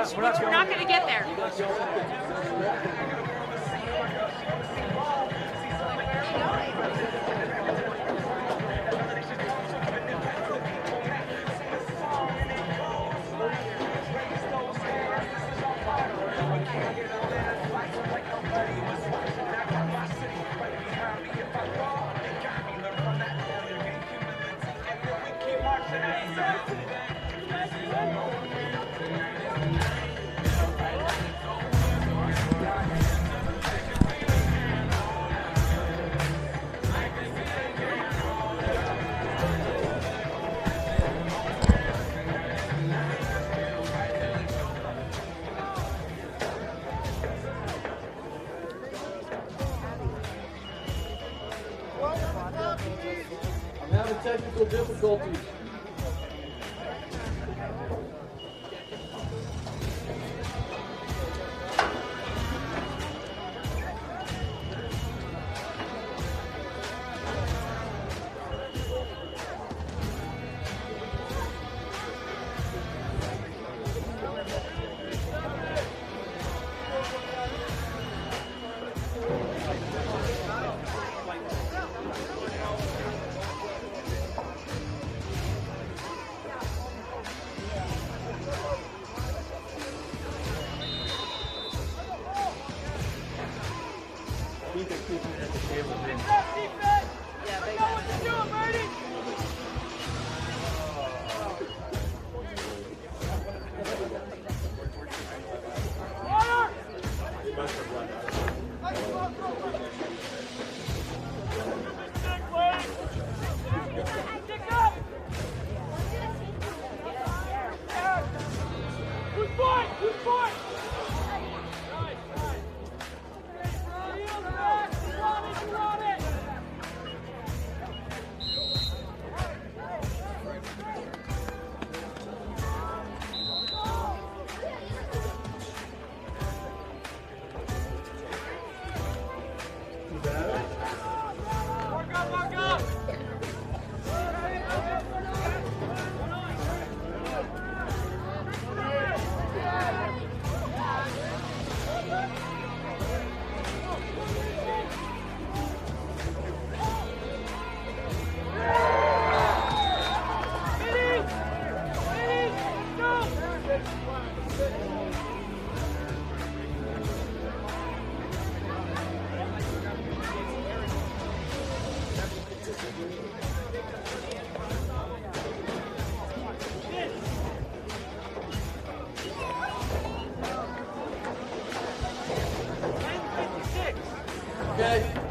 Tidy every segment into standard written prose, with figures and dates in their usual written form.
which we're not going to get there. I'm having technical difficulties. Okay.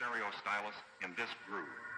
stereo stylus in this groove.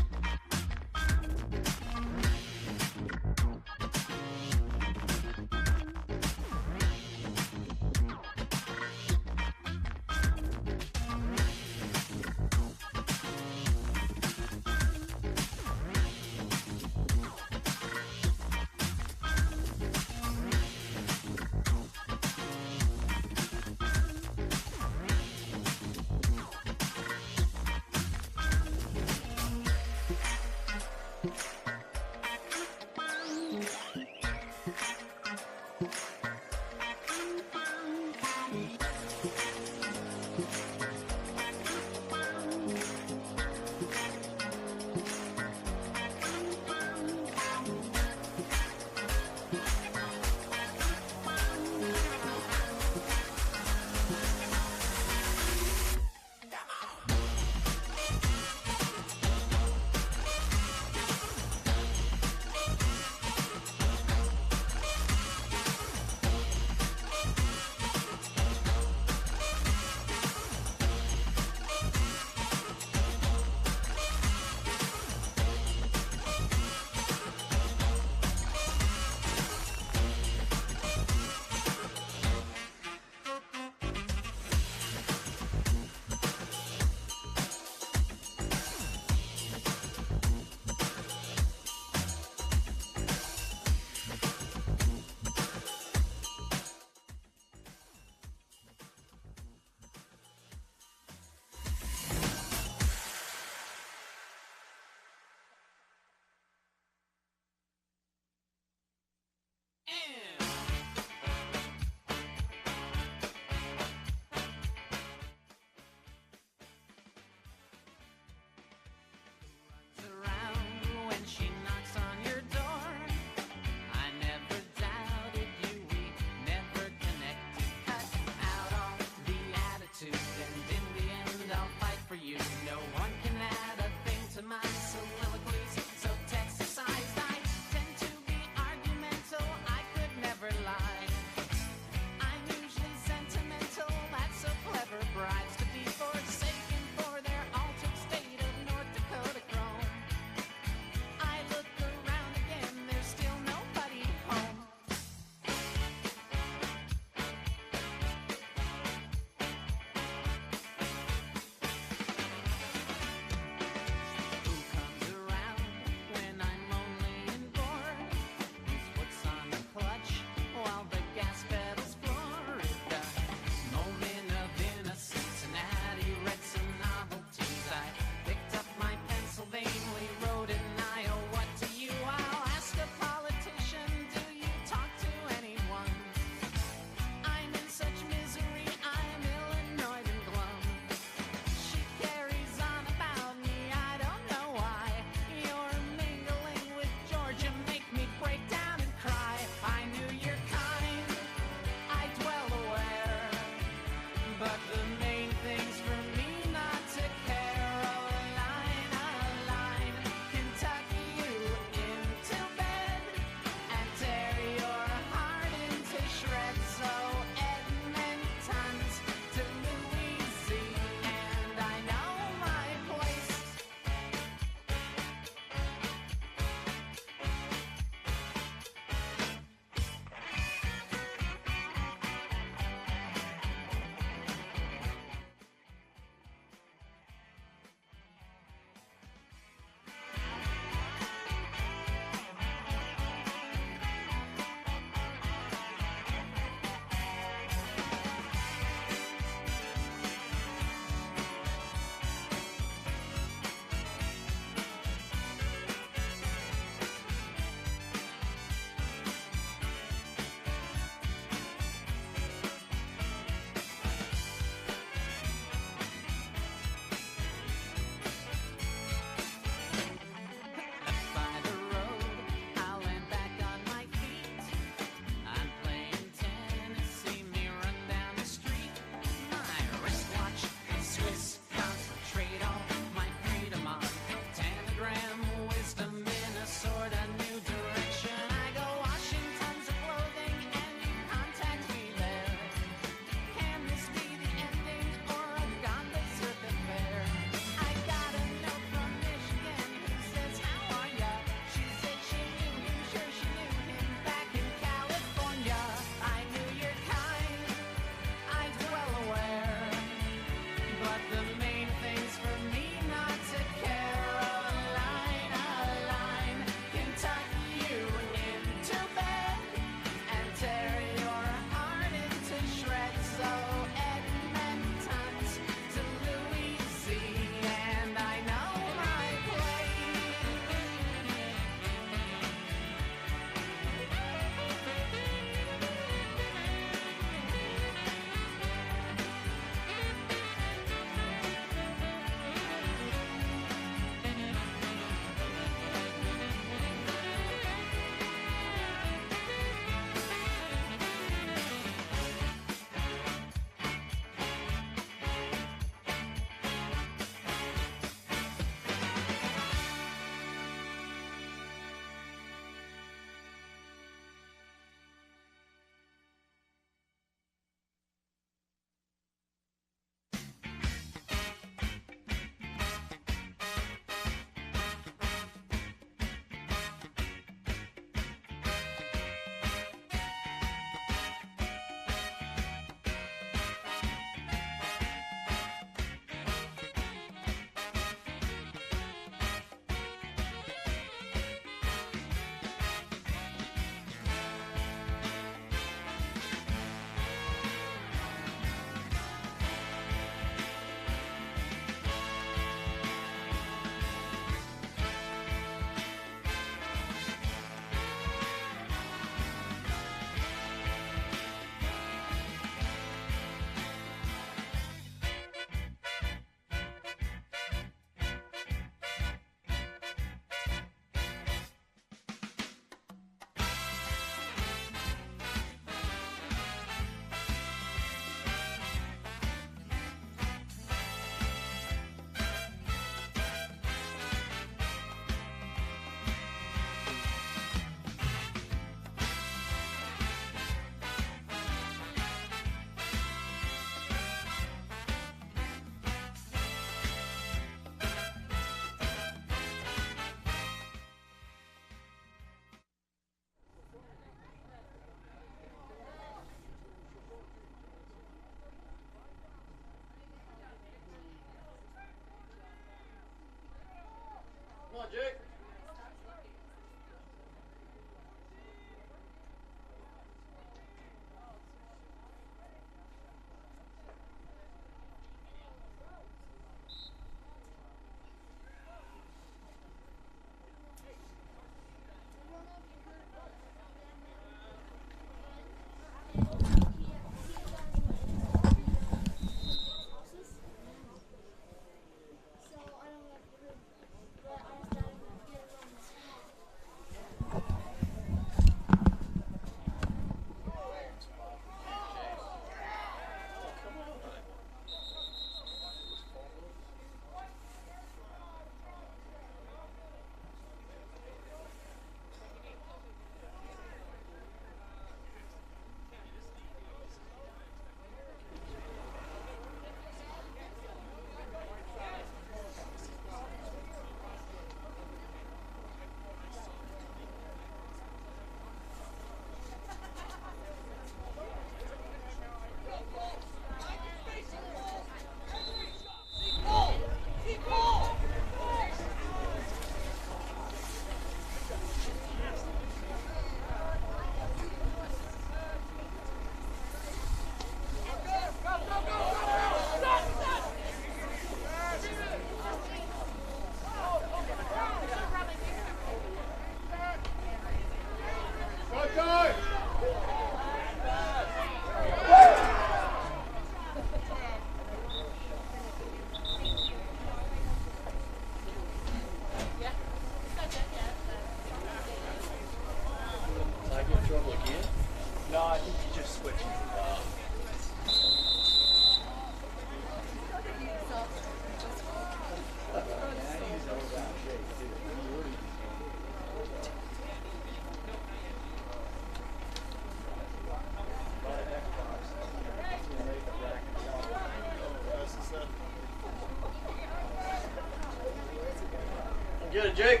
Get it, Jake.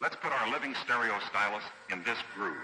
Let's put our living stereo stylus in this groove.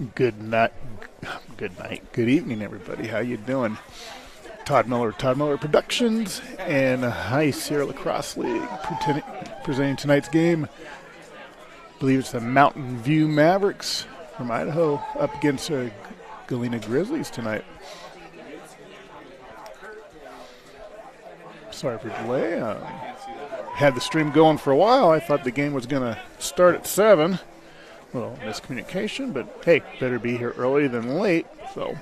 Good night, good evening, everybody. How you doing? Todd Miller Productions, and High Sierra Lacrosse League presenting tonight's game. I believe it's the Mountain View Mavericks from Idaho up against Galena Grizzlies tonight. Sorry for the delay. Had the stream going for a while. I thought the game was going to start at 7. Well, miscommunication, but hey, better be here early than late, so.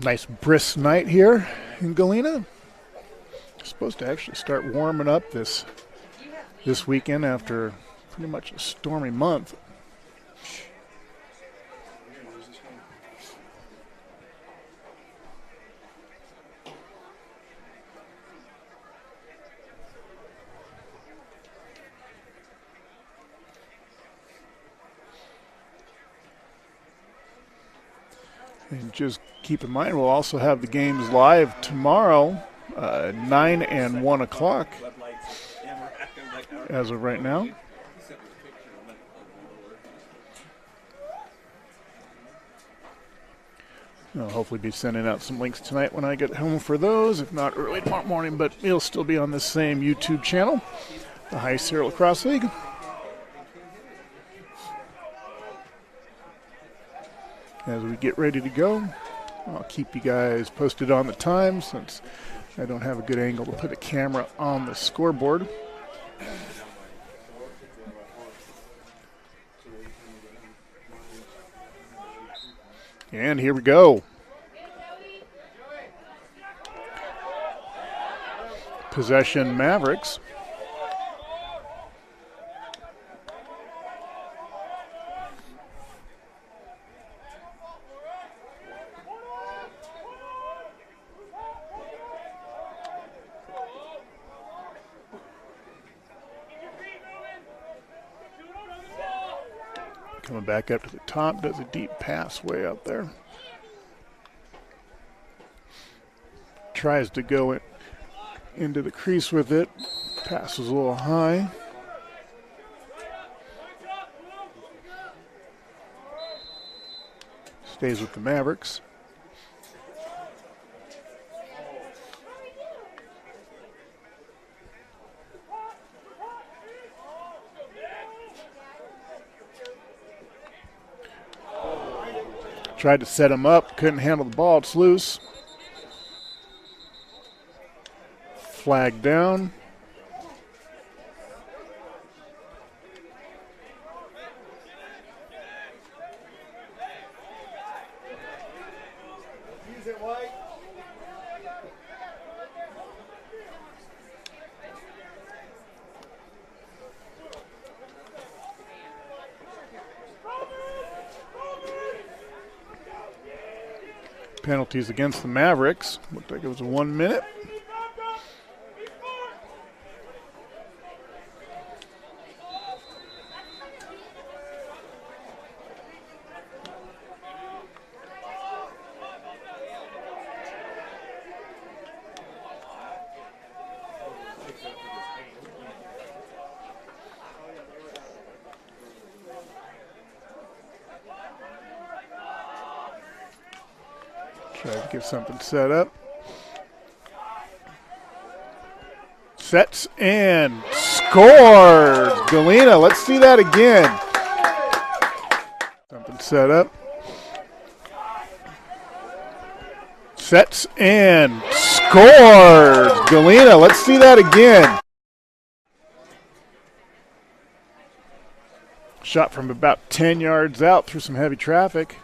Nice brisk night here in Galena. Supposed to actually start warming up this weekend after pretty much a stormy month. And just keep in mind, we'll also have the games live tomorrow, 9 and 1 o'clock as of right now. I'll hopefully be sending out some links tonight when I get home for those, if not early tomorrow morning, but it'll still be on the same YouTube channel, the High Sierra Lacrosse League. As we get ready to go, I'll keep you guys posted on the time since I don't have a good angle to put a camera on the scoreboard. And here we go. Possession Mavericks. Coming back up to the top, does a deep pass way out there. Tries to go into the crease with it. Pass was a little high. Stays with the Mavericks. Tried to set him up, couldn't handle the ball, it's loose. Flag down. Penalties against the Mavericks. Looked like it was 1 minute. Try to get something set up. Sets and scores! Galena, let's see that again. Something set up. Sets and scores! Galena, let's see that again. Shot from about 10 yards out through some heavy traffic.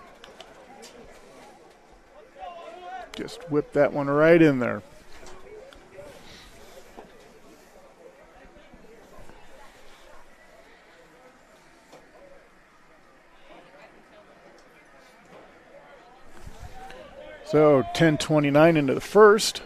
Just whip that one right in there. So 10:29 into the first.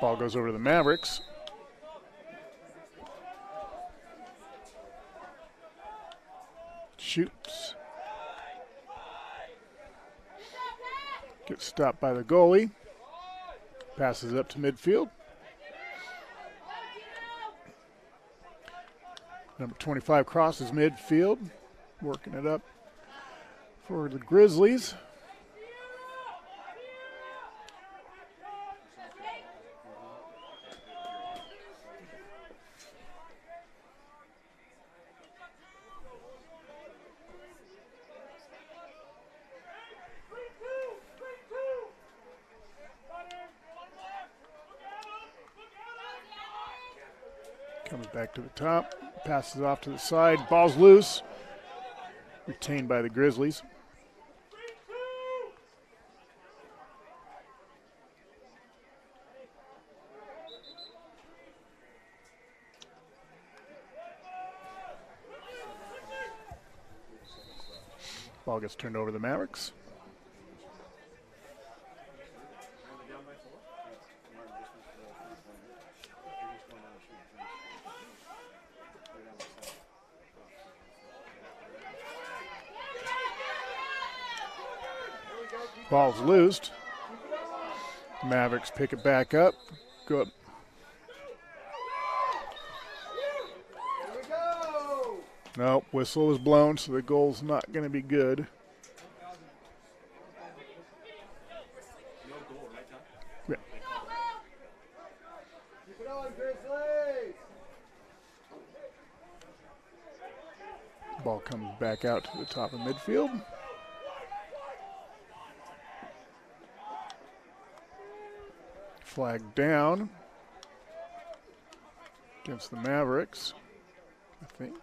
Ball goes over to the Mavericks. Shoots. Gets stopped by the goalie. Passes up to midfield. Number 25 crosses midfield. Working it up for the Grizzlies. Comes back to the top, passes off to the side, ball's loose, retained by the Grizzlies. Ball gets turned over to the Mavericks. Ball's loosed. Mavericks pick it back up. Go up. No, whistle was blown, so the goal's not going to be good. Yeah. Keep it on, Grizzlies! Ball comes back out to the top of midfield. Flag down against the Mavericks, I think.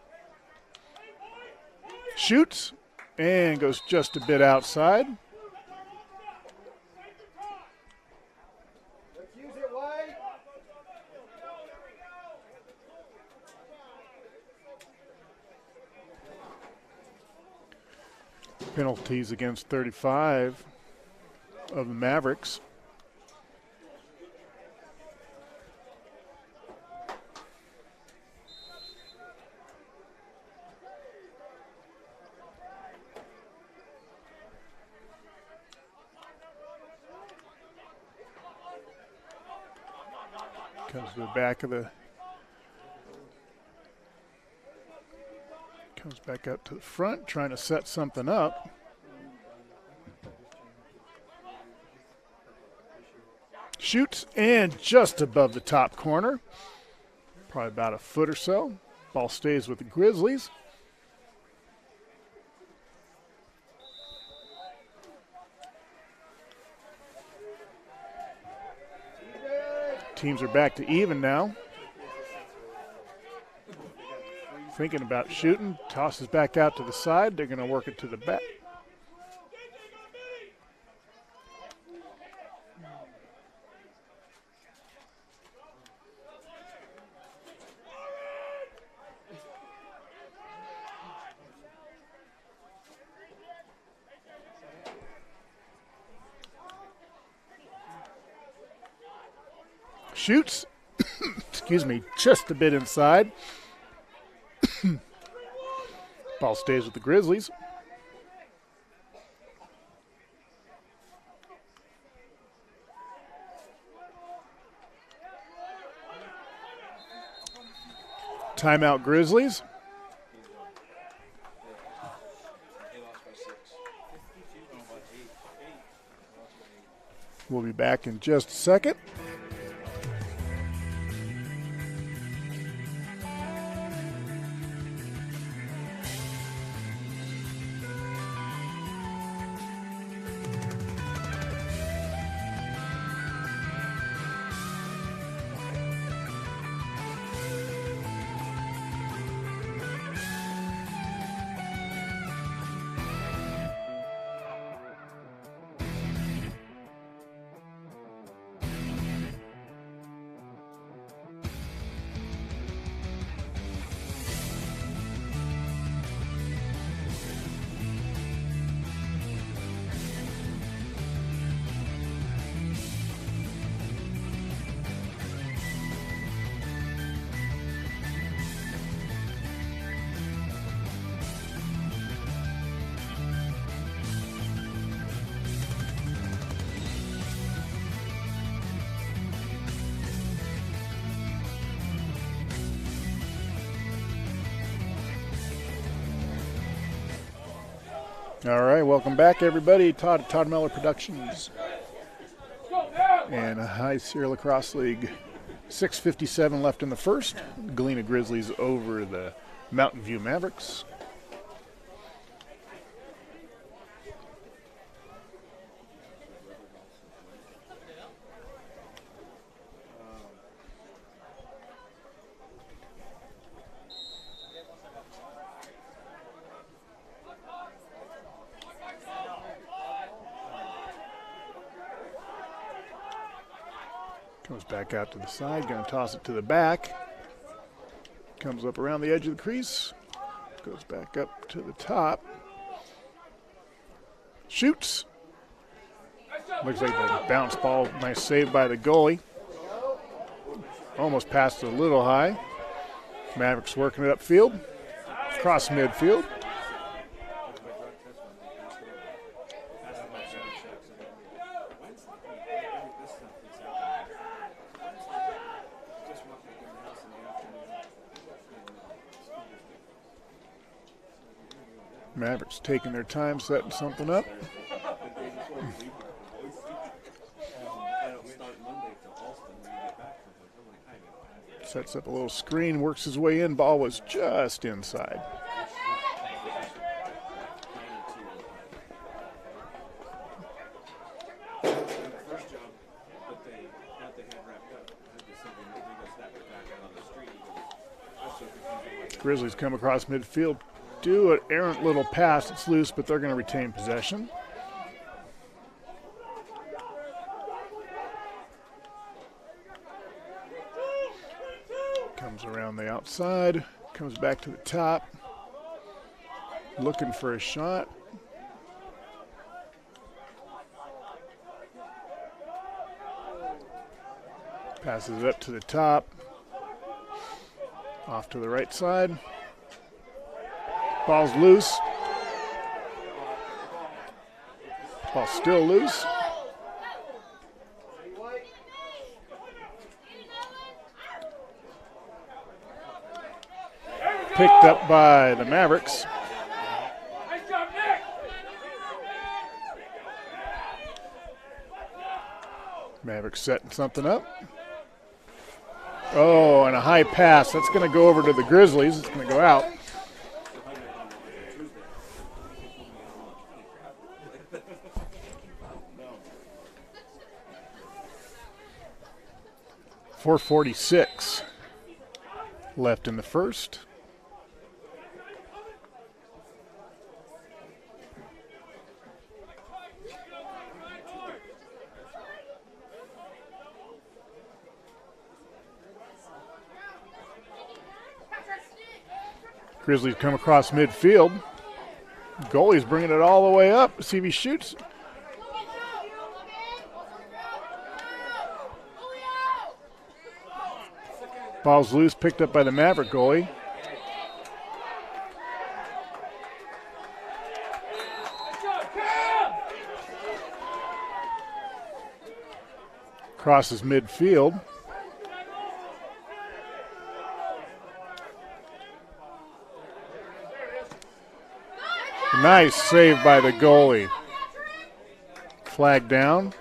Shoots and goes just a bit outside. Let's use it, White! Penalties against 35 of the Mavericks. Comes to the back of the, comes back up to the front, trying to set something up. Shoots and just above the top corner, probably about a foot or so. Ball stays with the Grizzlies. Teams are back to even now. Thinking about shooting, tosses back out to the side. They're going to work it to the back. Shoots, excuse me, just a bit inside. Ball stays with the Grizzlies. Timeout, Grizzlies. We'll be back in just a second. All right, welcome back, everybody. Todd Miller Productions and High Sierra Lacrosse League. 6:57 left in the first. Galena Grizzlies over the Mountain View Mavericks. Comes back out to the side, going to toss it to the back. Comes up around the edge of the crease. Goes back up to the top. Shoots. Looks like a bounce ball. Nice save by the goalie. Almost passed it a little high. Mavericks working it upfield. Across midfield. Mavericks taking their time, setting something up. Sets up a little screen, works his way in. Ball was just inside. Grizzlies come across midfield. Do an errant little pass. It's loose, but they're going to retain possession. Comes around the outside, comes back to the top, looking for a shot. Passes it up to the top, off to the right side. Ball's loose. Ball's still loose. Picked up by the Mavericks. Mavericks setting something up. Oh, and a high pass. That's going to go over to the Grizzlies. It's going to go out. .446 left in the first. Grizzlies come across midfield. Goalie's bringing it all the way up. See if he shoots. Ball's loose, picked up by the Maverick goalie. Crosses midfield. Nice save by the goalie. Flag down.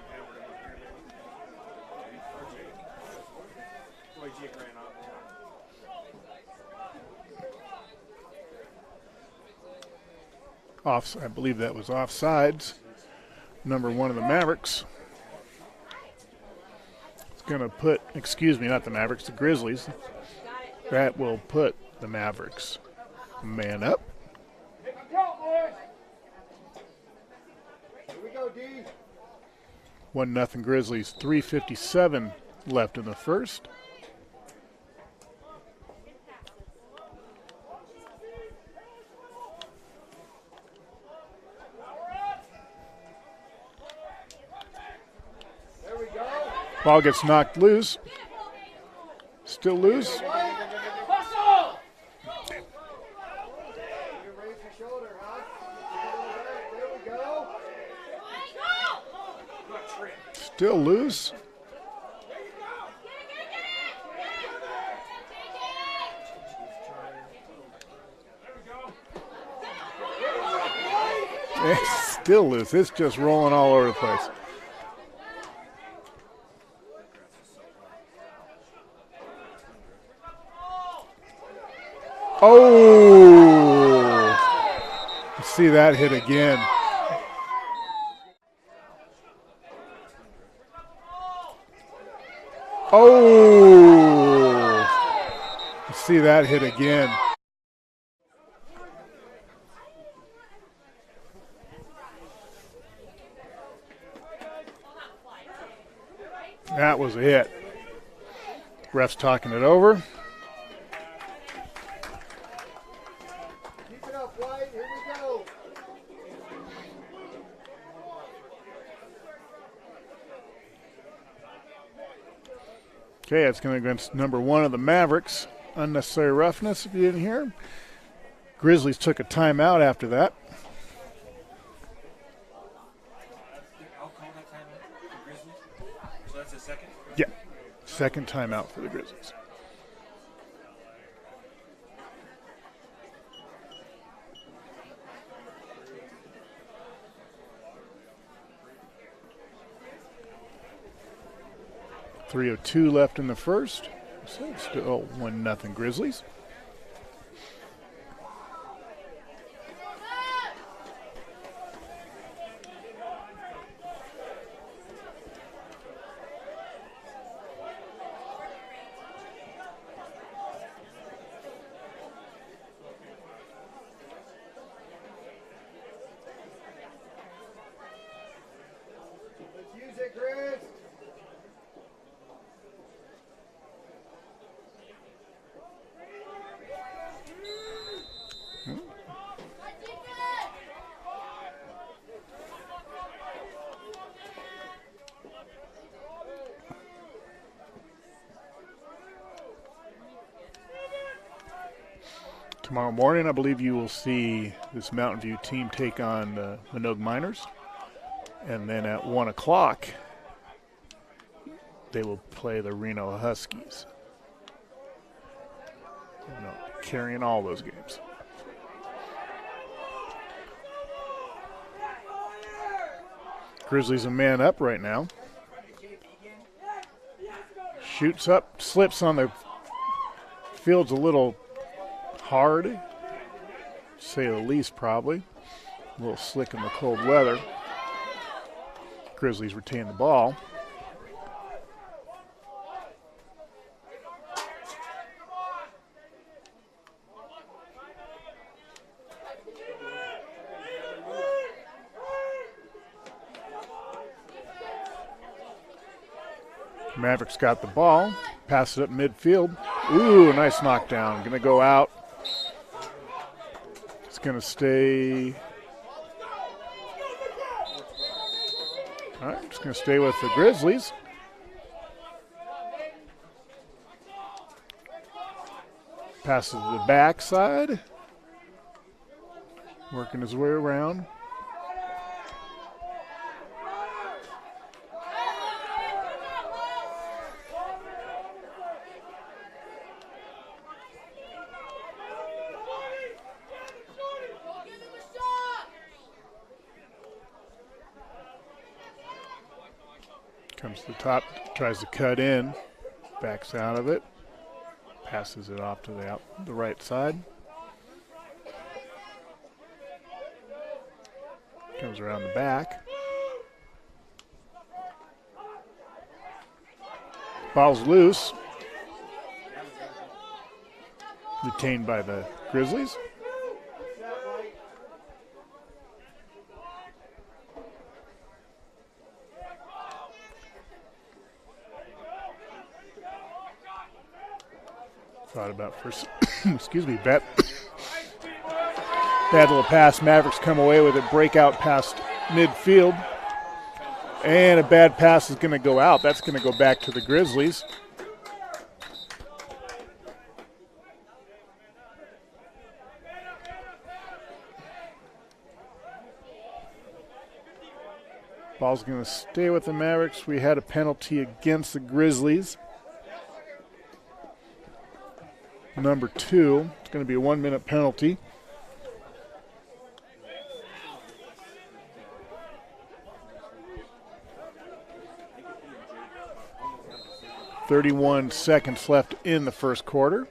I believe that was offsides. Number one of the Mavericks. It's going to put, excuse me, not the Mavericks, the Grizzlies. That will put the Mavericks man up. Here we go, D. 1-0 Grizzlies, 3:57 left in the first. Ball gets knocked loose. Still loose. Still loose. It's still loose. It's just rolling all over the place. Oh! See that hit again. Oh! See that hit again. That was it. Ref's talking it over. Keep it up, White. Here we go. Okay, it's going to go against number 1 of the Mavericks. Unnecessary roughness, if you didn't hear. Grizzlies took a timeout after that. I'll call that timeout for the Grizzlies. So that's a second? Yeah, second timeout for the Grizzlies. .302 left in the first. So it's still 1-0 Grizzlies. Let's use it, Chris. Tomorrow morning, I believe you will see this Mountain View team take on the Minogue Miners. And then at 1 o'clock, they will play the Reno Huskies. Carrying all those games. Grizzlies a man up right now. Shoots up, slips on the field's a little hard, to say the least probably. A little slick in the cold weather. Grizzlies retain the ball. Mavericks got the ball, pass it up midfield. Ooh, nice knockdown. Going to go out. It's going to stay. All right, just going to stay with the Grizzlies. Passes to the backside. Working his way around. Comes to the top, tries to cut in, backs out of it, passes it off to the right side. Comes around the back. Ball's loose. Retained by the Grizzlies. Thought about first, excuse me, bad little pass. Mavericks come away with it, breakout past midfield. And a bad pass is going to go out. That's going to go back to the Grizzlies. Ball's going to stay with the Mavericks. We had a penalty against the Grizzlies. Number 2. It's going to be a 1-minute penalty. 31 seconds left in the first quarter.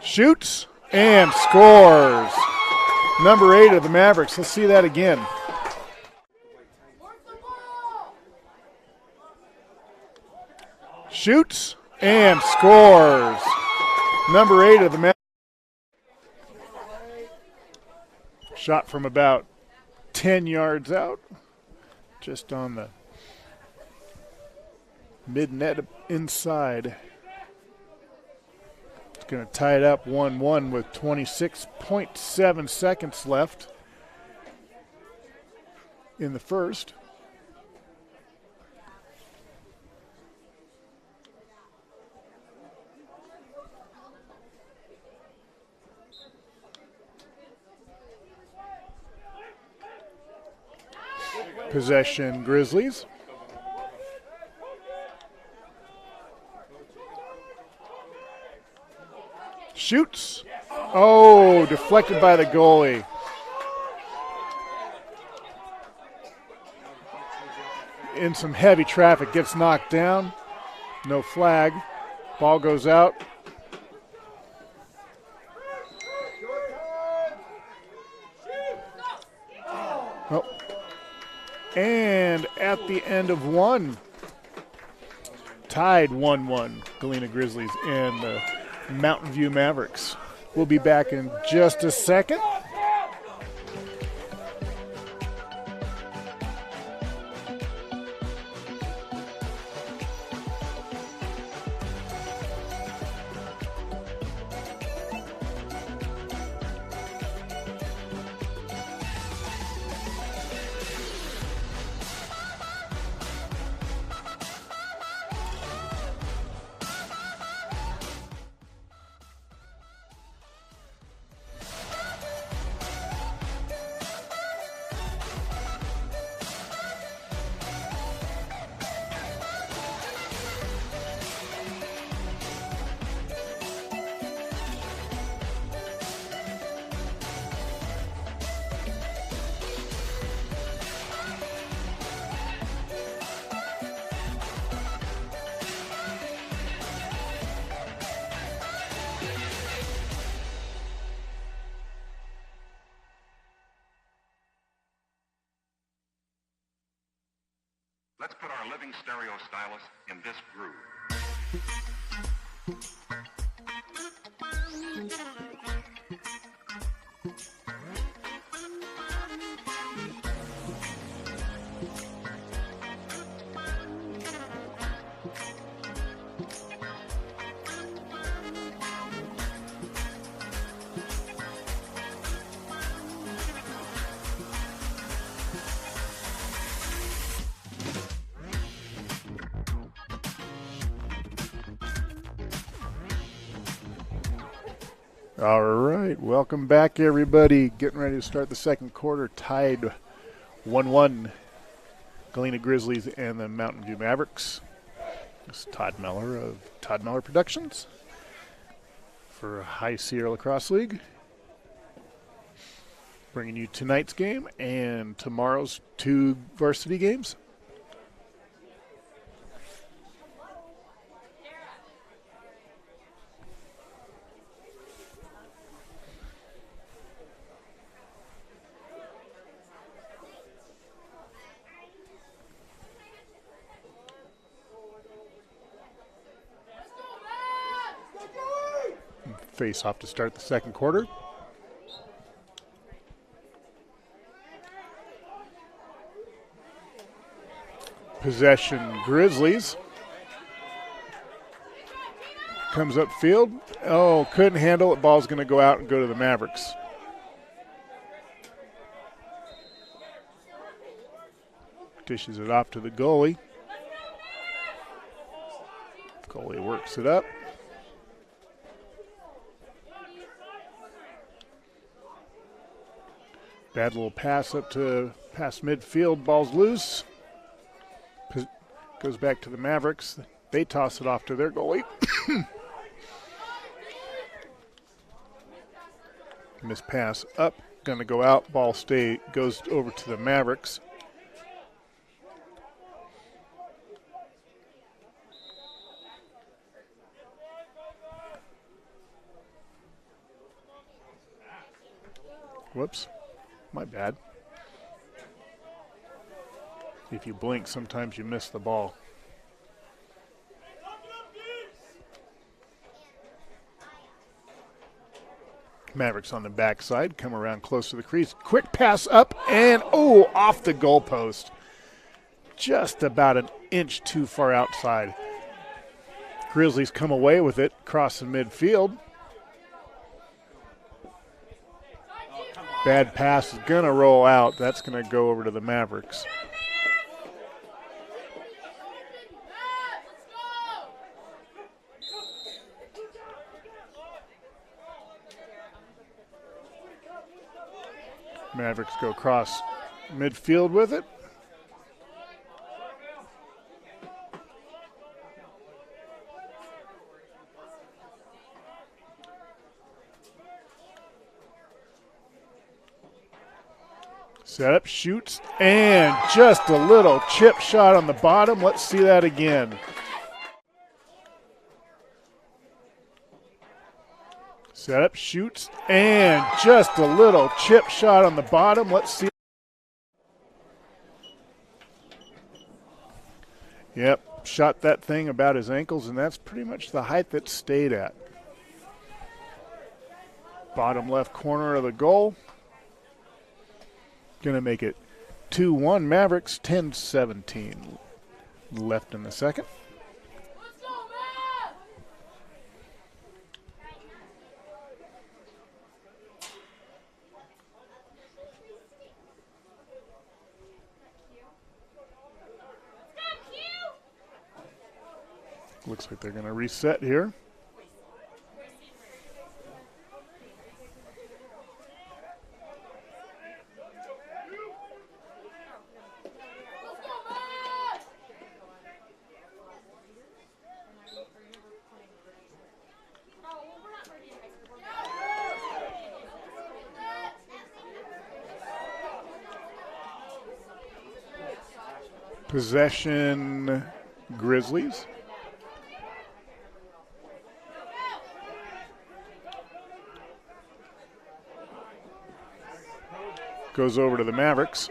Shoots and scores. Number 8 of the Mavericks. Let's see that again. Shoots and scores. Number 8 of the Mavericks. Shot from about 10 yards out. Just on the mid-net inside. It's going to tie it up 1-1 with 26.7 seconds left in the first. Possession Grizzlies. Shoots. Oh, deflected by the goalie. In some heavy traffic, gets knocked down. No flag. Ball goes out. Oh. And at the end of one, tied 1-1, Galena Grizzlies and the Mountain View Mavericks. We'll be back in just a second. Let's put our living stereo stylus in this groove. All right, welcome back, everybody. Getting ready to start the second quarter, tied 1-1, Galena Grizzlies and the Mountain View Mavericks. This is Todd Miller of Todd Miller Productions for High Sierra Lacrosse League. Bringing you tonight's game and tomorrow's 2 varsity games. Face off to start the second quarter. Possession Grizzlies. Comes upfield. Oh, couldn't handle it. Ball's going to go out and go to the Mavericks. Dishes it off to the goalie. Goalie works it up. Bad little pass up to past midfield. Ball's loose. Goes back to the Mavericks. They toss it off to their goalie. Miss pass up. Going to go out. Ball goes over to the Mavericks. Whoops. My bad. If you blink, sometimes you miss the ball. Mavericks on the backside, come around close to the crease. Quick pass up and, off the goalpost. Just about an inch too far outside. Grizzlies come away with it, crossing midfield. Bad pass is going to roll out. That's going to go over to the Mavericks. Mavericks go across midfield with it. Set up, shoots, and just a little chip shot on the bottom. Let's see that again. Set up, shoots, and just a little chip shot on the bottom. Let's see. Yep, shot that thing about his ankles, and that's pretty much the height that stayed at. Bottom left corner of the goal. Going to make it 2-1 Mavericks, 10-17 left in the second. Looks like they're going to reset here. Possession, Grizzlies. Goes over to the Mavericks.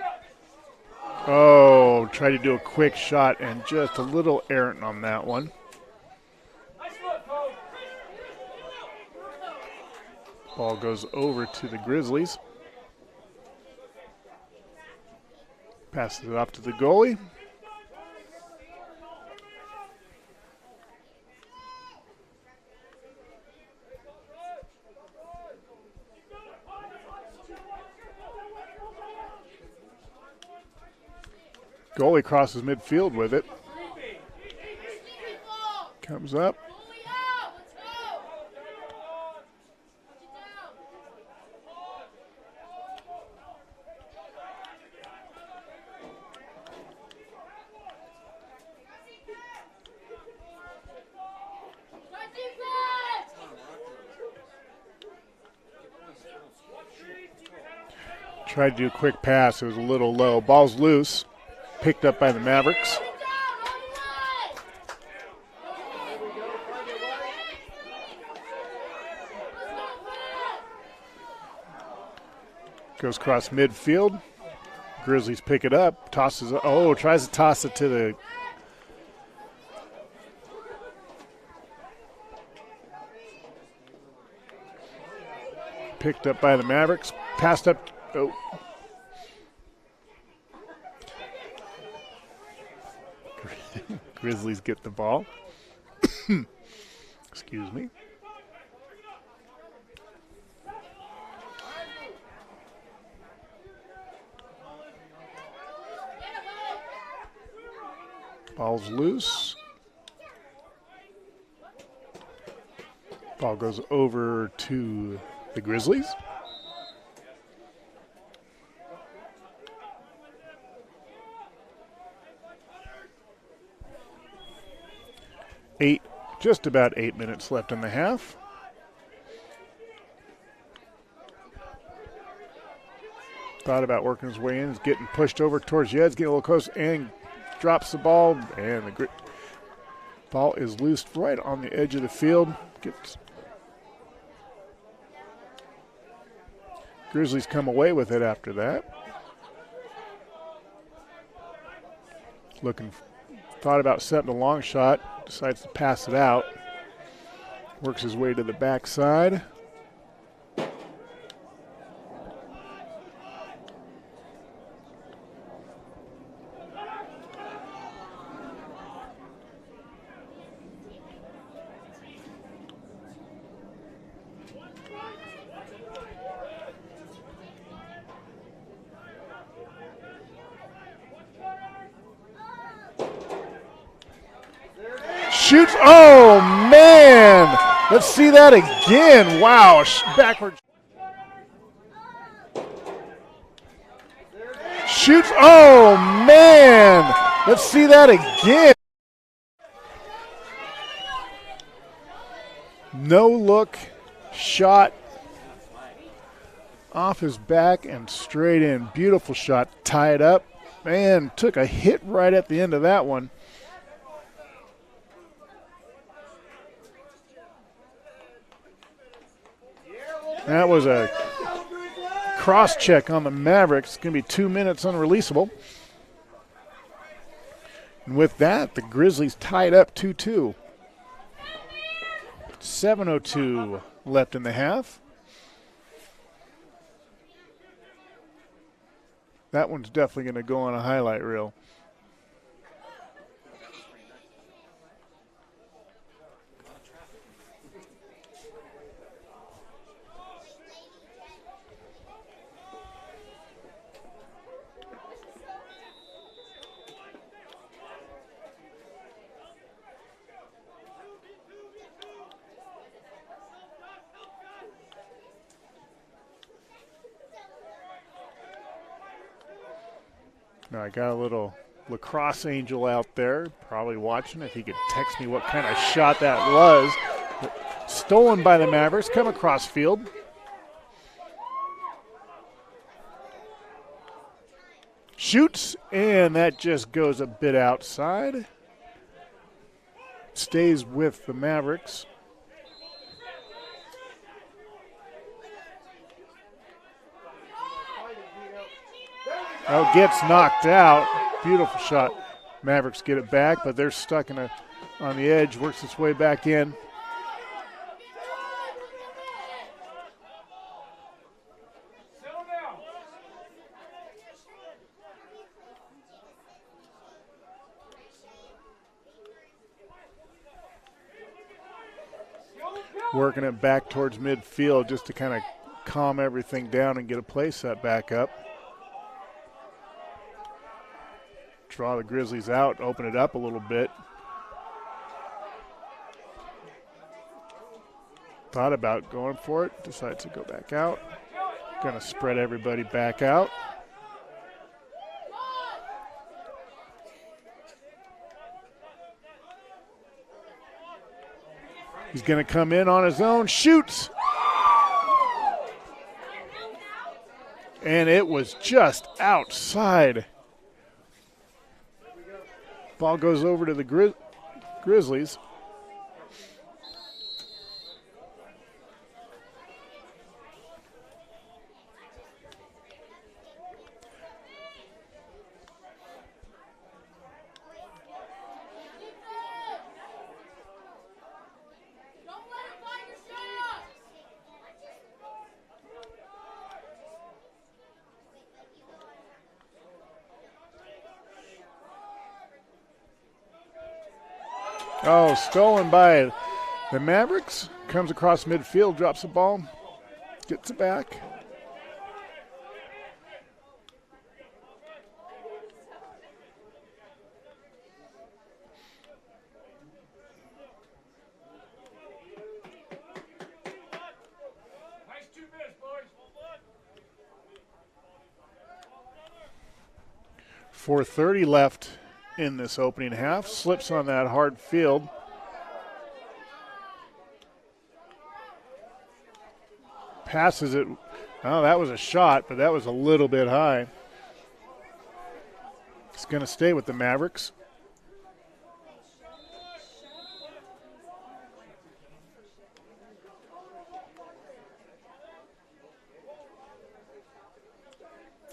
Tried to do a quick shot and just a little errant on that one. Ball goes over to the Grizzlies. Passes it off to the goalie. Goalie crosses midfield with it. Comes up. Tried to do a quick pass. It was a little low. Ball's loose. Picked up by the Mavericks. Goes across midfield. Grizzlies pick it up. Tosses it. Tries to toss it to the. Picked up by the Mavericks. Passed up. Grizzlies get the ball. Excuse me. Ball's loose. Ball goes over to the Grizzlies. Just about 8 minutes left in the half. Thought about working his way in. He's getting pushed over towards the edge, getting a little close, and drops the ball. And the ball is loosed right on the edge of the field. Grizzlies come away with it after that. Thought about setting a long shot, decides to pass it out. Works his way to the backside. Shoots. Oh, man. Let's see that again. Wow. Backward. Shoots. Oh, man. Let's see that again. No look shot off his back and straight in. Beautiful shot. Tie it up. Man, took a hit right at the end of that one. That was a cross check on the Mavericks. It's going to be 2 minutes unreleasable. And with that, the Grizzlies tied up 2-2. 7:02 left in the half. That one's definitely going to go on a highlight reel. Now I got a little lacrosse angel out there, probably watching if he could text me what kind of shot that was. Stolen by the Mavericks, come across field. Shoots, and that just goes a bit outside. Stays with the Mavericks. Oh, gets knocked out. Beautiful shot. Mavericks get it back, but they're stuck on the edge. Works its way back in. Working it back towards midfield just to kind of calm everything down and get a play set back up. Draw the Grizzlies out, open it up a little bit. Thought about going for it, decides to go back out. Gonna spread everybody back out. He's gonna come in on his own, shoots. And it was just outside. Ball goes over to the Grizzlies. Oh, stolen by the Mavericks. Comes across midfield, drops the ball, gets it back. Nice 2 minutes, boys. 4:30 left in this opening half. Slips on that hard field. Passes it. Oh, that was a shot, but that was a little bit high. It's going to stay with the Mavericks.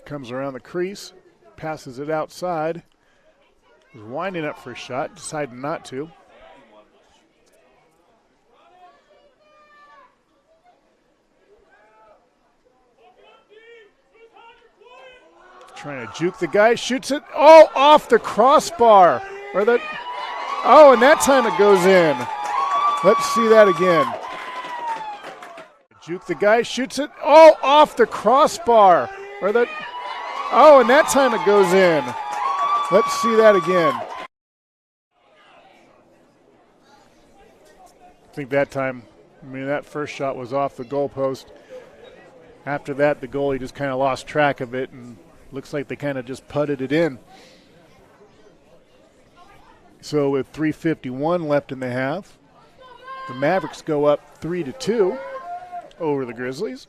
Comes around the crease, passes it outside. Was winding up for a shot, decided not to. Trying to juke the guy, shoots it, oh, off the crossbar. And that time it goes in. Let's see that again. Juke the guy, shoots it, oh, off the crossbar. And that time it goes in. Let's see that again. I think that time, that first shot was off the goalpost. After that, the goalie just kind of lost track of it, and looks like they kind of just putted it in. So with 3:51 left in the half, the Mavericks go up 3-2 over the Grizzlies.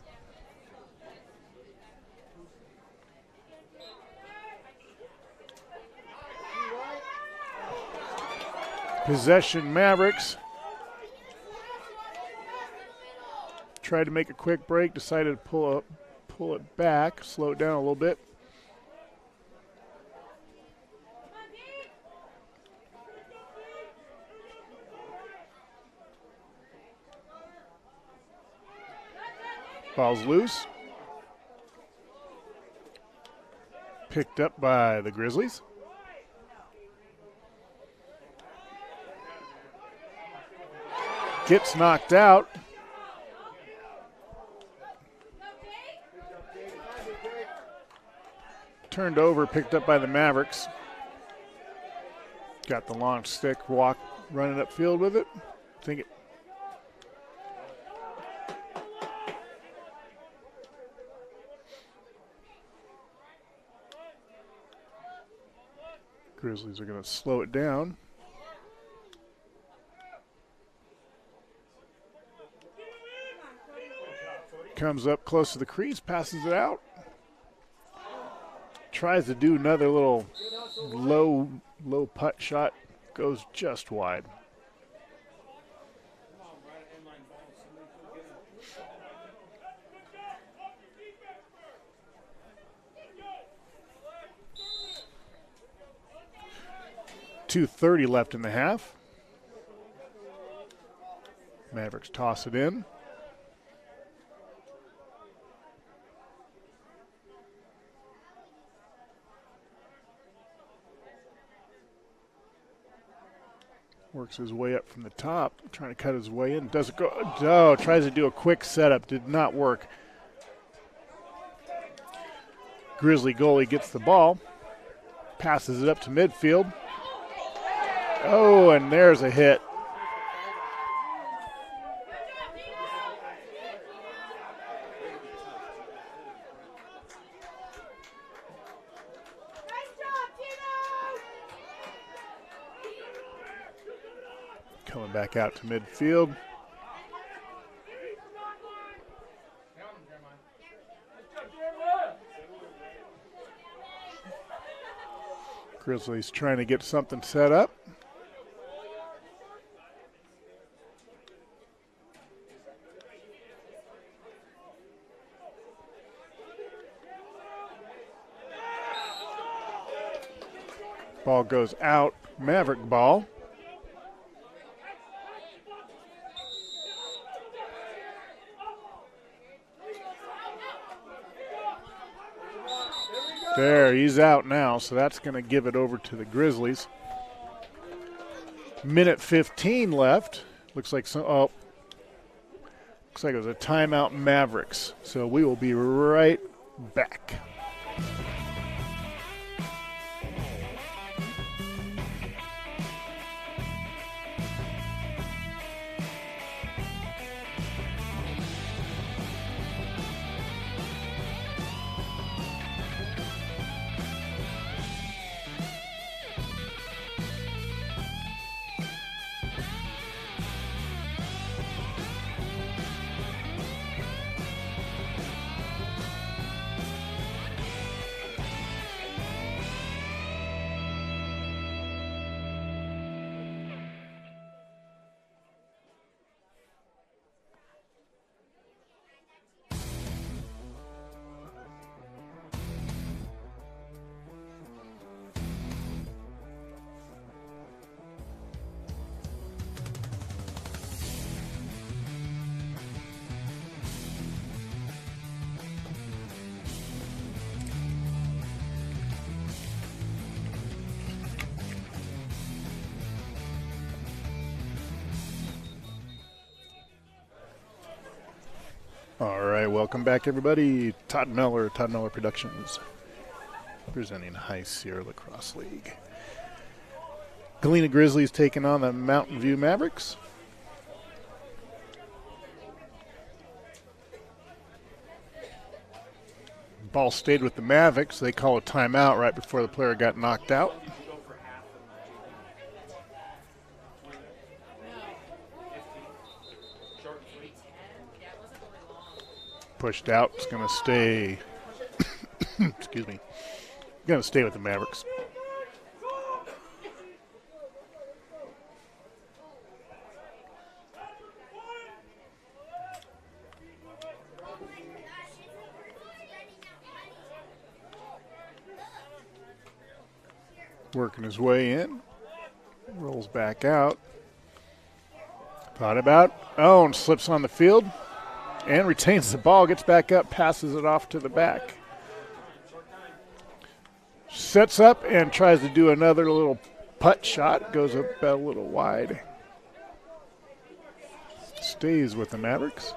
Possession Mavericks. Tried to make a quick break, decided to pull it back, slow it down a little bit. Ball's loose. Picked up by the Grizzlies. Gets knocked out. Turned over, picked up by the Mavericks. Got the long stick, running upfield with it. Grizzlies are going to slow it down. Comes up close to the crease, passes it out. Tries to do another little low putt shot. Goes just wide. .230 left in the half. Mavericks toss it in. Works his way up from the top, trying to cut his way in. Doesn't go. Oh, tries to do a quick setup. Did not work. Grizzly goalie gets the ball. Passes it up to midfield. Oh, and there's a hit. Coming back out to midfield. Grizzlies trying to get something set up. Ball goes out, Maverick ball. There, he's out now, so that's going to give it over to the Grizzlies. Minute 15 left. Looks like it was a timeout Mavericks. So we will be right back. All right, welcome back, everybody. Todd Miller Productions, presenting High Sierra Lacrosse League. Galena Grizzlies taking on the Mountain View Mavericks. Ball stayed with the Mavericks. They call a timeout right before the player got knocked out. Pushed out. It's going to stay. Excuse me. Going to stay with the Mavericks. Working his way in. Rolls back out. Thought about. Oh, and slips on the field. And retains the ball, gets back up, passes it off to the back. Sets up and tries to do another little putt shot. Goes up a little wide. Stays with the Mavericks.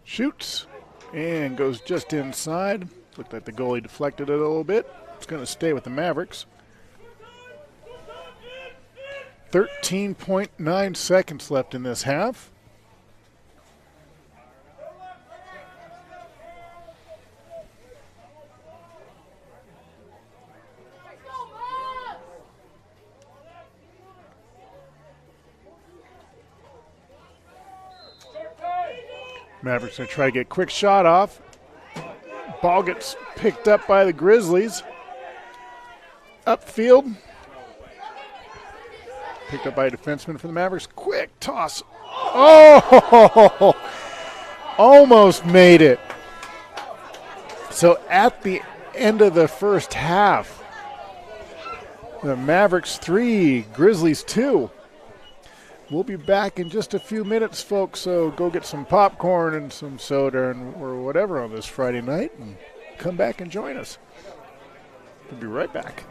Shoots and goes just inside. Looked like the goalie deflected it a little bit. It's going to stay with the Mavericks. 13.9 seconds left in this half. Mavericks going to try to get a quick shot off. Ball gets picked up by the Grizzlies. Upfield. Picked up by a defenseman for the Mavericks. Quick toss. Oh! Almost made it. So at the end of the first half, the Mavericks 3, Grizzlies 2. We'll be back in just a few minutes, folks, so go get some popcorn and some soda or whatever on this Friday night and come back and join us. We'll be right back.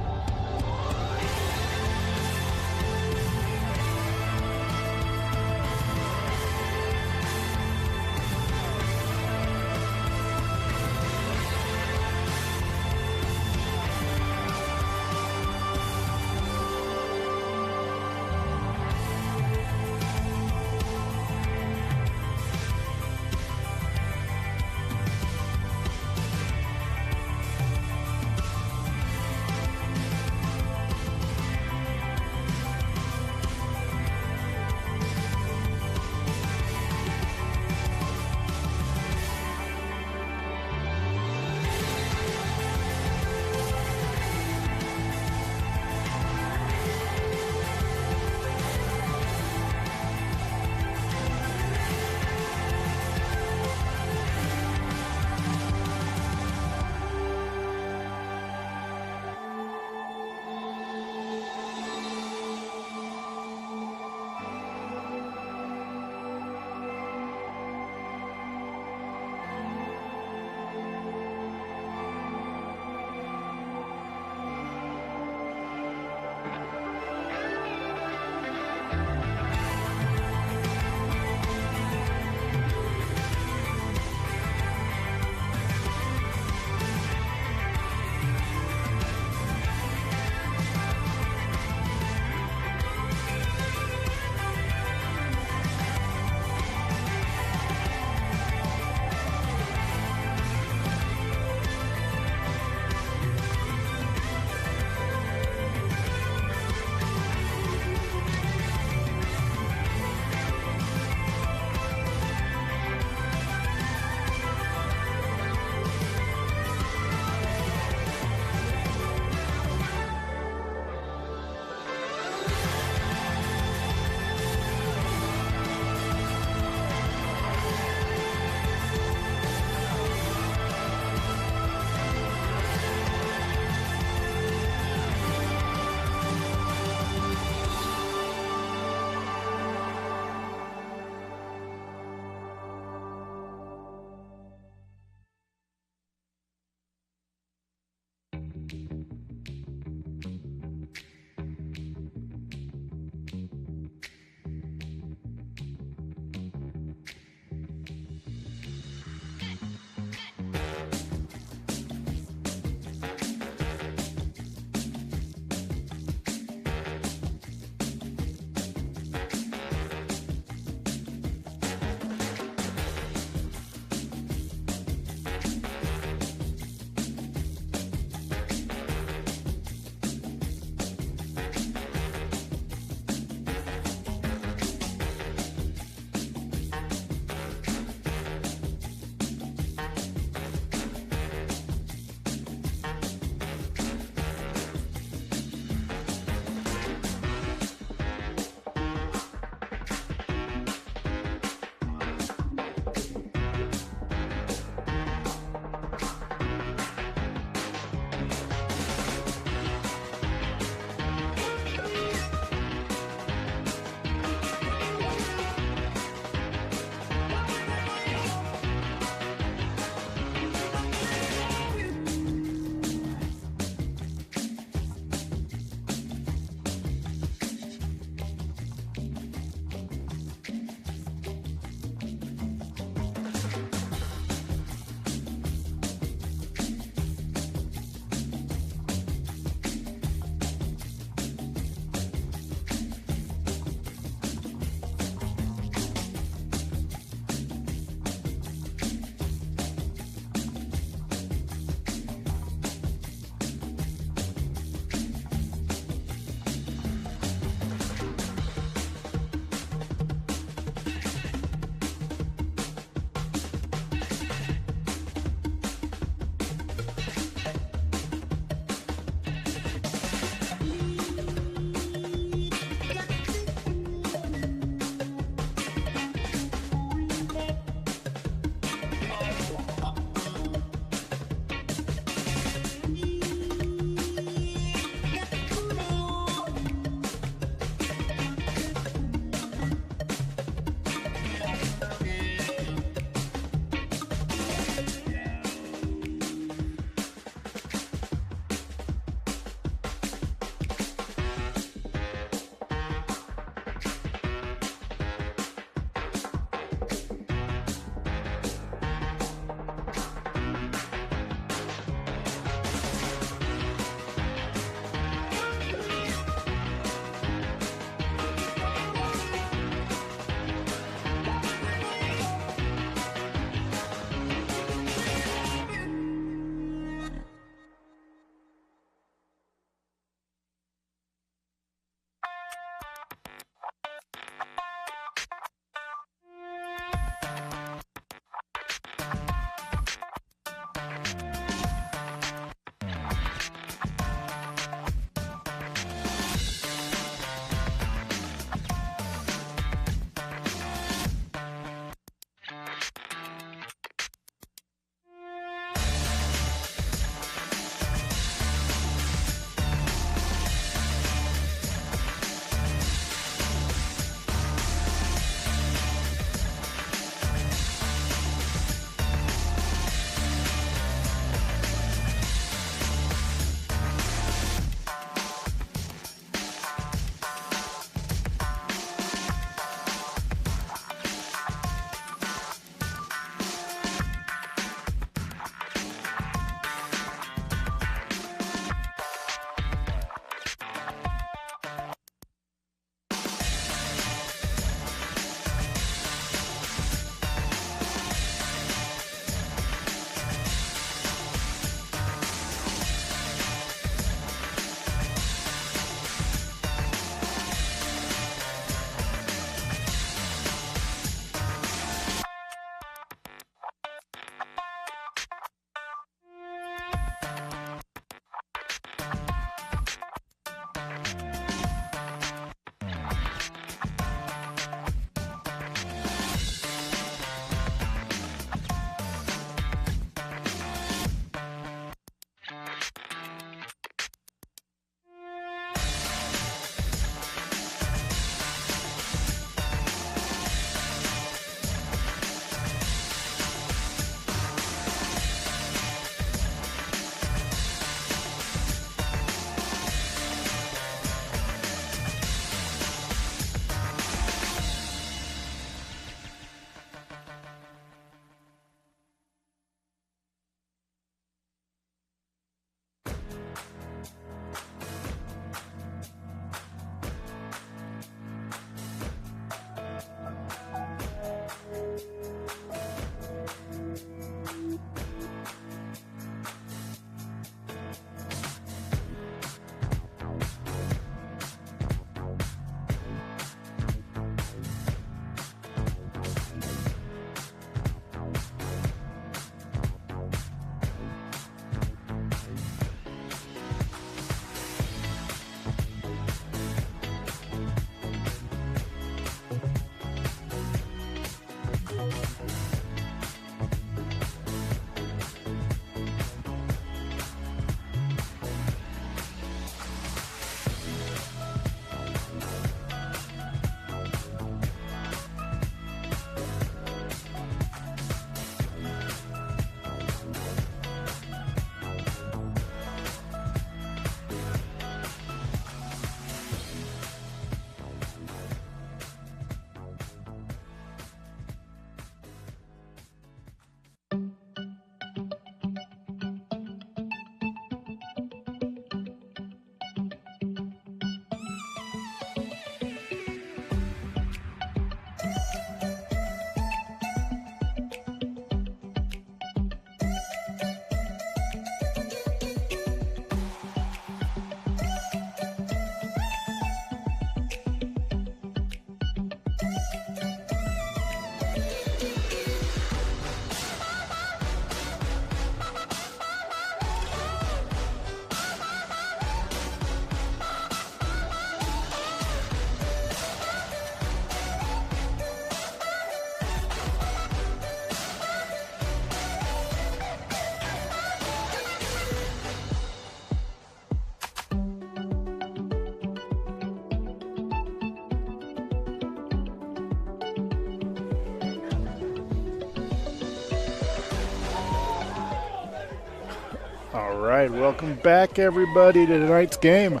All right, welcome back, everybody, to tonight's game.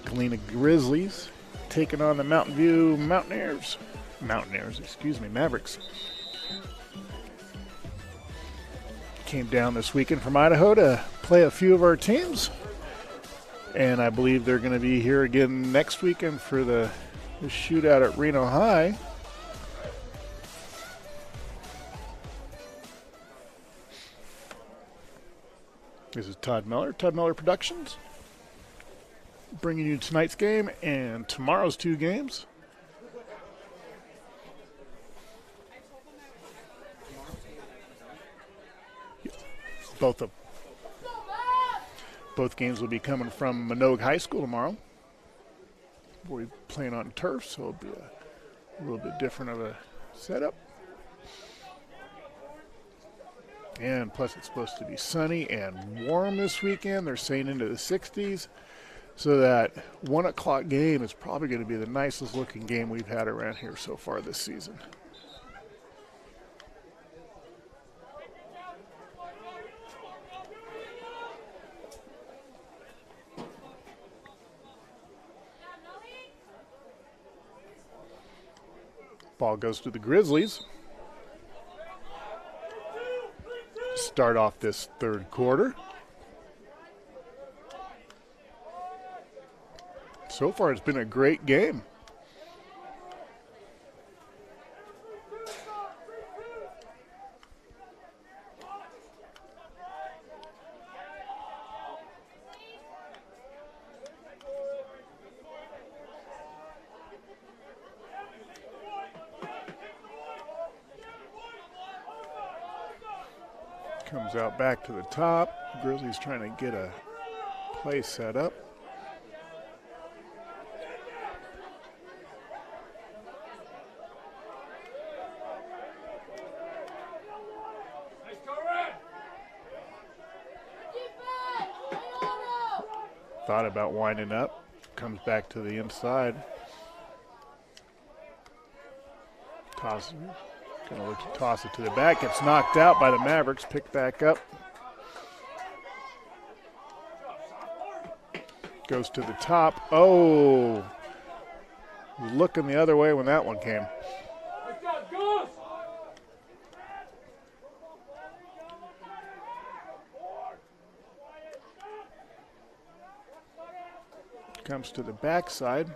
Galena Grizzlies taking on the Mountain View Mavericks. Came down this weekend from Idaho to play a few of our teams, and I believe they're going to be here again next weekend for the shootout at Reno High. This is Todd Miller Productions, bringing you tonight's game and tomorrow's two games. Both games will be coming from Minogue High School tomorrow. We'll be playing on turf, so it'll be a little bit different of a setup. And plus it's supposed to be sunny and warm this weekend. They're saying into the 60s. So that 1 o'clock game is probably going to be the nicest looking game we've had around here so far this season. Ball goes to the Grizzlies. Start off this third quarter. So far, it's been a great game. Comes out back to the top. Grizzlies trying to get a play set up. Thought about winding up. Comes back to the inside. Gonna look to toss it to the back. Gets knocked out by the Mavericks. Picked back up. Goes to the top. Oh! Was looking the other way when that one came. Comes to the backside.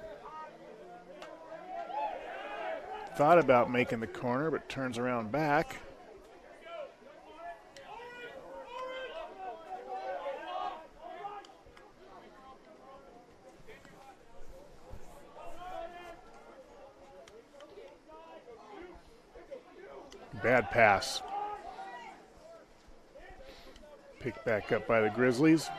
Thought about making the corner, but turns around back. Bad pass. Picked back up by the Grizzlies.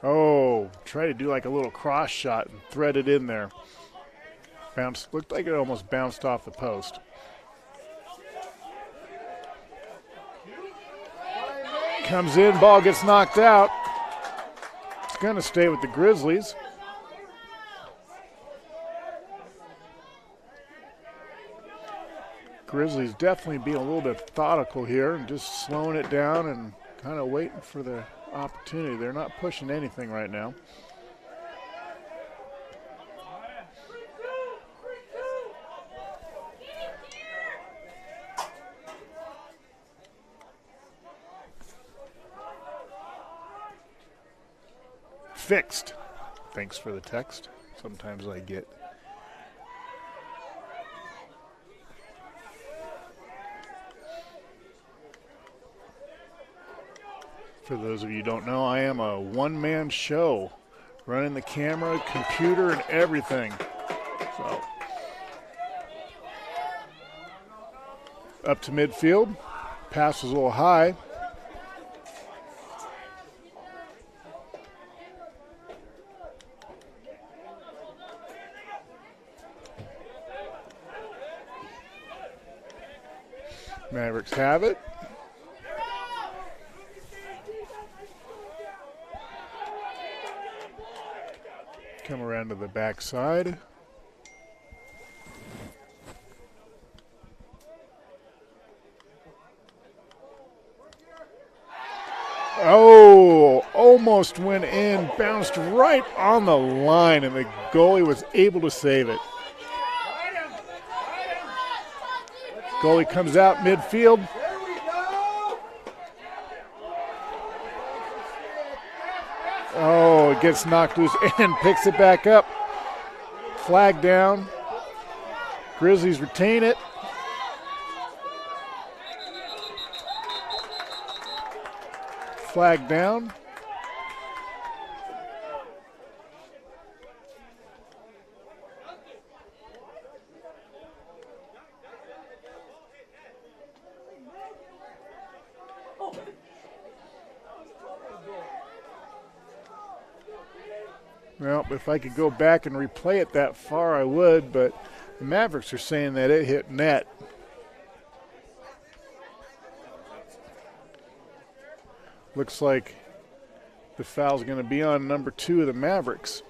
Oh, try to do like a little cross shot and thread it in there. Looked like it almost bounced off the post. Comes in, ball gets knocked out. It's going to stay with the Grizzlies. Grizzlies definitely being a little bit methodical here and just slowing it down and kind of waiting for the opportunity. They're not pushing anything right now. Fixed. Thanks for the text. Sometimes I get. For those of you who don't know, I am a one-man show, running the camera, computer, and everything. So, up to midfield. Pass was a little high. Mavericks have it. Come around to the backside. Oh, almost went in, bounced right on the line, and the goalie was able to save it. Goalie comes out midfield. There we go. Oh, it gets knocked loose and picks it back up. Flag down. Grizzlies retain it. Flag down. Well, if I could go back and replay it that far, I would, but the Mavericks are saying that it hit net. Looks like the foul's going to be on number 2 of the Mavericks.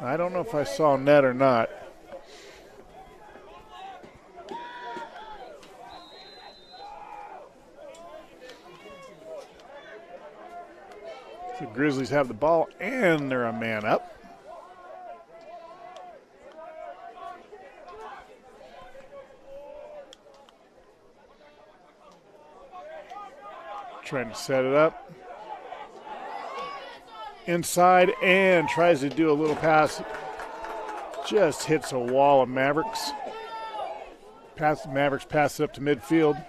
I don't know if I saw net or not. The Grizzlies have the ball, and they're a man up. Trying to set it up. Inside, and tries to do a little pass. Just hits a wall of Mavericks. Mavericks pass it up to midfield.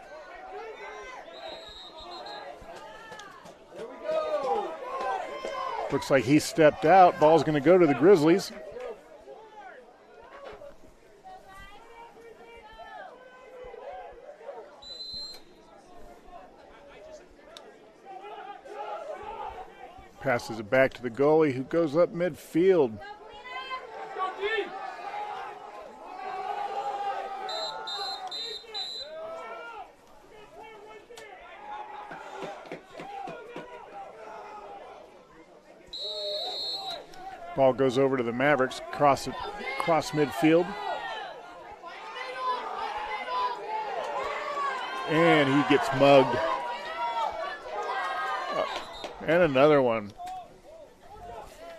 Looks like he stepped out. Ball's going to go to the Grizzlies. Passes it back to the goalie, who goes up midfield. Ball goes over to the Mavericks, cross midfield. And he gets mugged. And another one.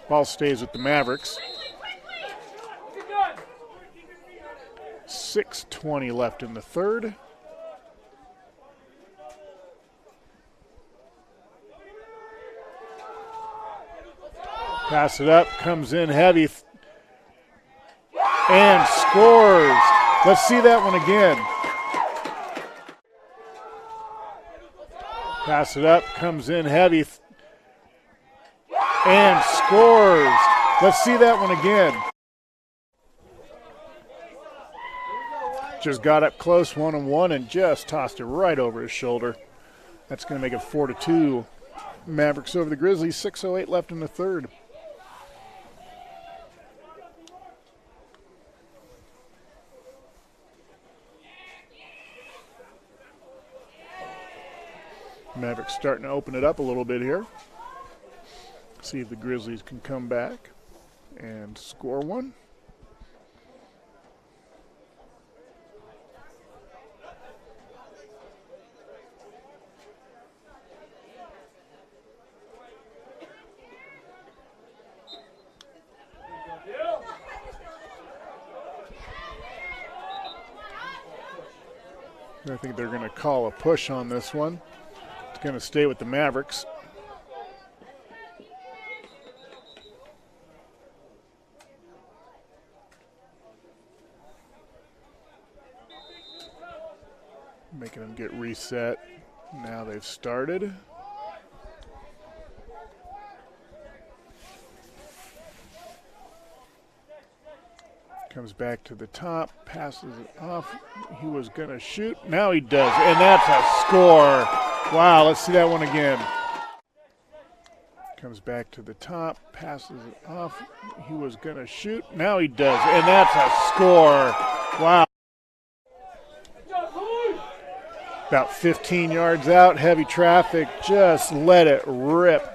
Ball stays with the Mavericks. 6:20 left in the third. Pass it up, comes in heavy, and scores. Let's see that one again. Pass it up, comes in heavy, and scores. Let's see that one again. Just got up close, 1-on-1, and just tossed it right over his shoulder. That's going to make it 4-2. Mavericks over the Grizzlies, 6:08 left in the third. Mavericks starting to open it up a little bit here. See if the Grizzlies can come back and score one. I think they're going to call a push on this one. It's going to stay with the Mavericks. Making them get reset. Now they've started. Comes back to the top, passes it off. He was going to shoot. Now he does, and that's a score. Wow, let's see that one again. Comes back to the top, passes it off. He was going to shoot. Now he does, and that's a score. Wow. About 15 yards out, heavy traffic, just let it rip.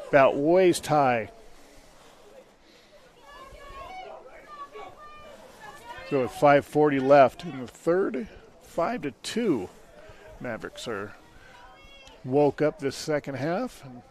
About waist high. So with 5:40 left in the third, 5-2. Mavericks are woke up this second half. And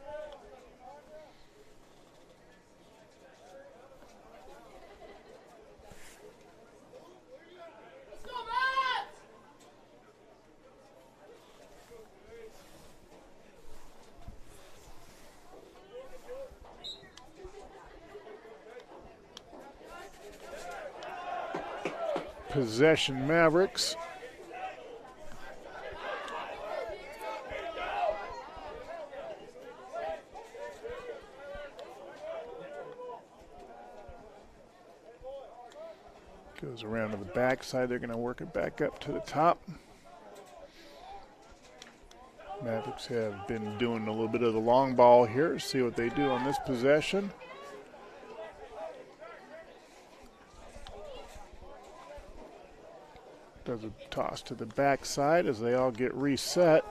possession Mavericks. Goes around to the backside. They're going to work it back up to the top. Mavericks have been doing a little bit of the long ball here. See what they do on this possession. Does a toss to the backside as they all get reset.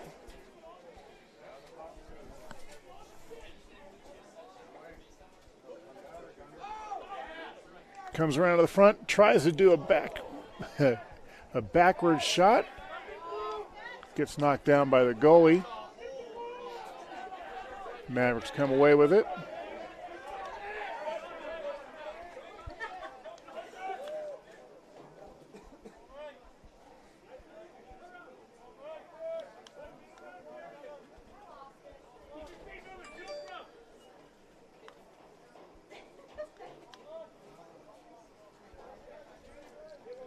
Comes around to the front, tries to do a backward shot. Gets knocked down by the goalie. Mavericks come away with it.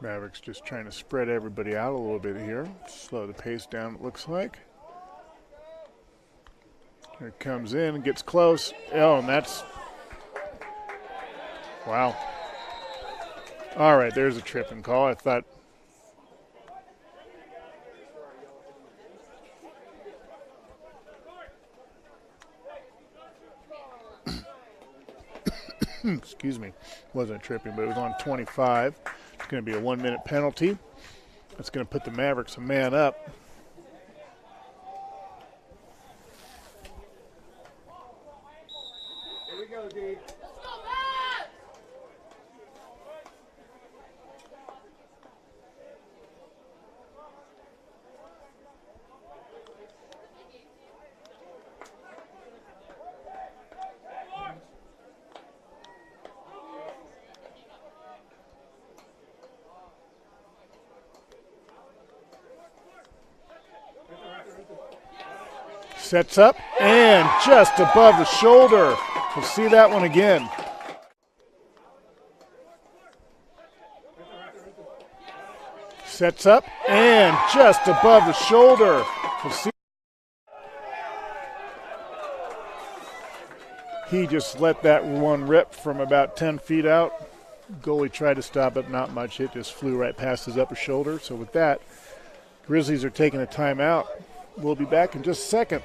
Mavericks just trying to spread everybody out a little bit here. Slow the pace down, it looks like. Here it comes in and gets close. Oh, and that's... Wow. All right, there's a tripping call. I thought... Excuse me. Wasn't tripping, but it was on 25. It's going to be a 1-minute penalty. That's going to put the Mavericks a man up. Here we go, D. Sets up and just above the shoulder. We'll see that one again. Sets up and just above the shoulder. We'll see. He just let that one rip from about 10 feet out. Goalie tried to stop it, not much. It just flew right past his upper shoulder. So with that, Grizzlies are taking a timeout. We'll be back in just a second.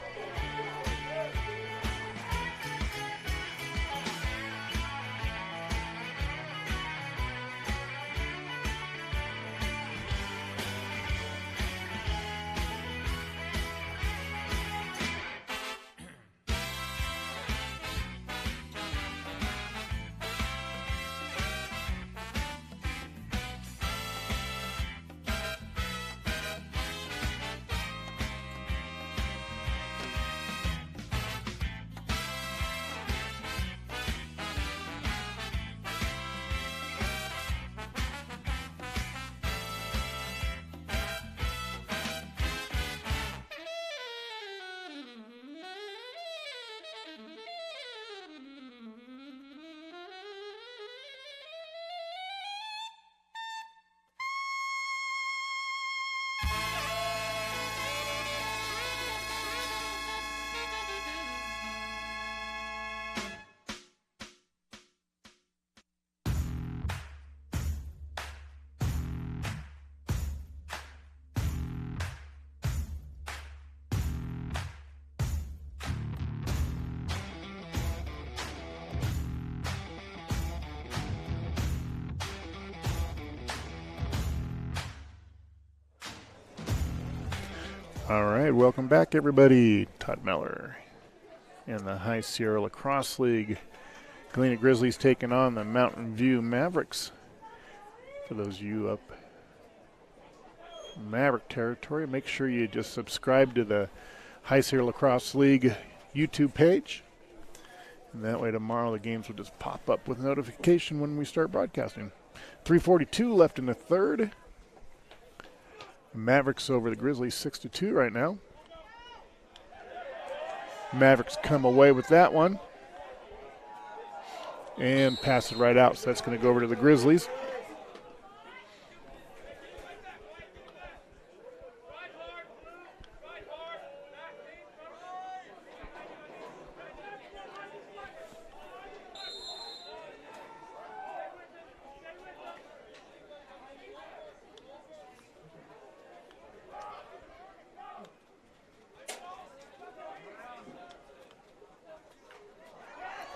All right, welcome back, everybody. Todd Miller in the High Sierra Lacrosse League. Galena Grizzlies taking on the Mountain View Mavericks. For those of you up Maverick territory, make sure you just subscribe to the High Sierra Lacrosse League YouTube page. And that way tomorrow the games will just pop up with notification when we start broadcasting. 3:42 left in the third. Mavericks over the Grizzlies 6-2 right now. Mavericks come away with that one. And pass it right out, so that's going to go over to the Grizzlies.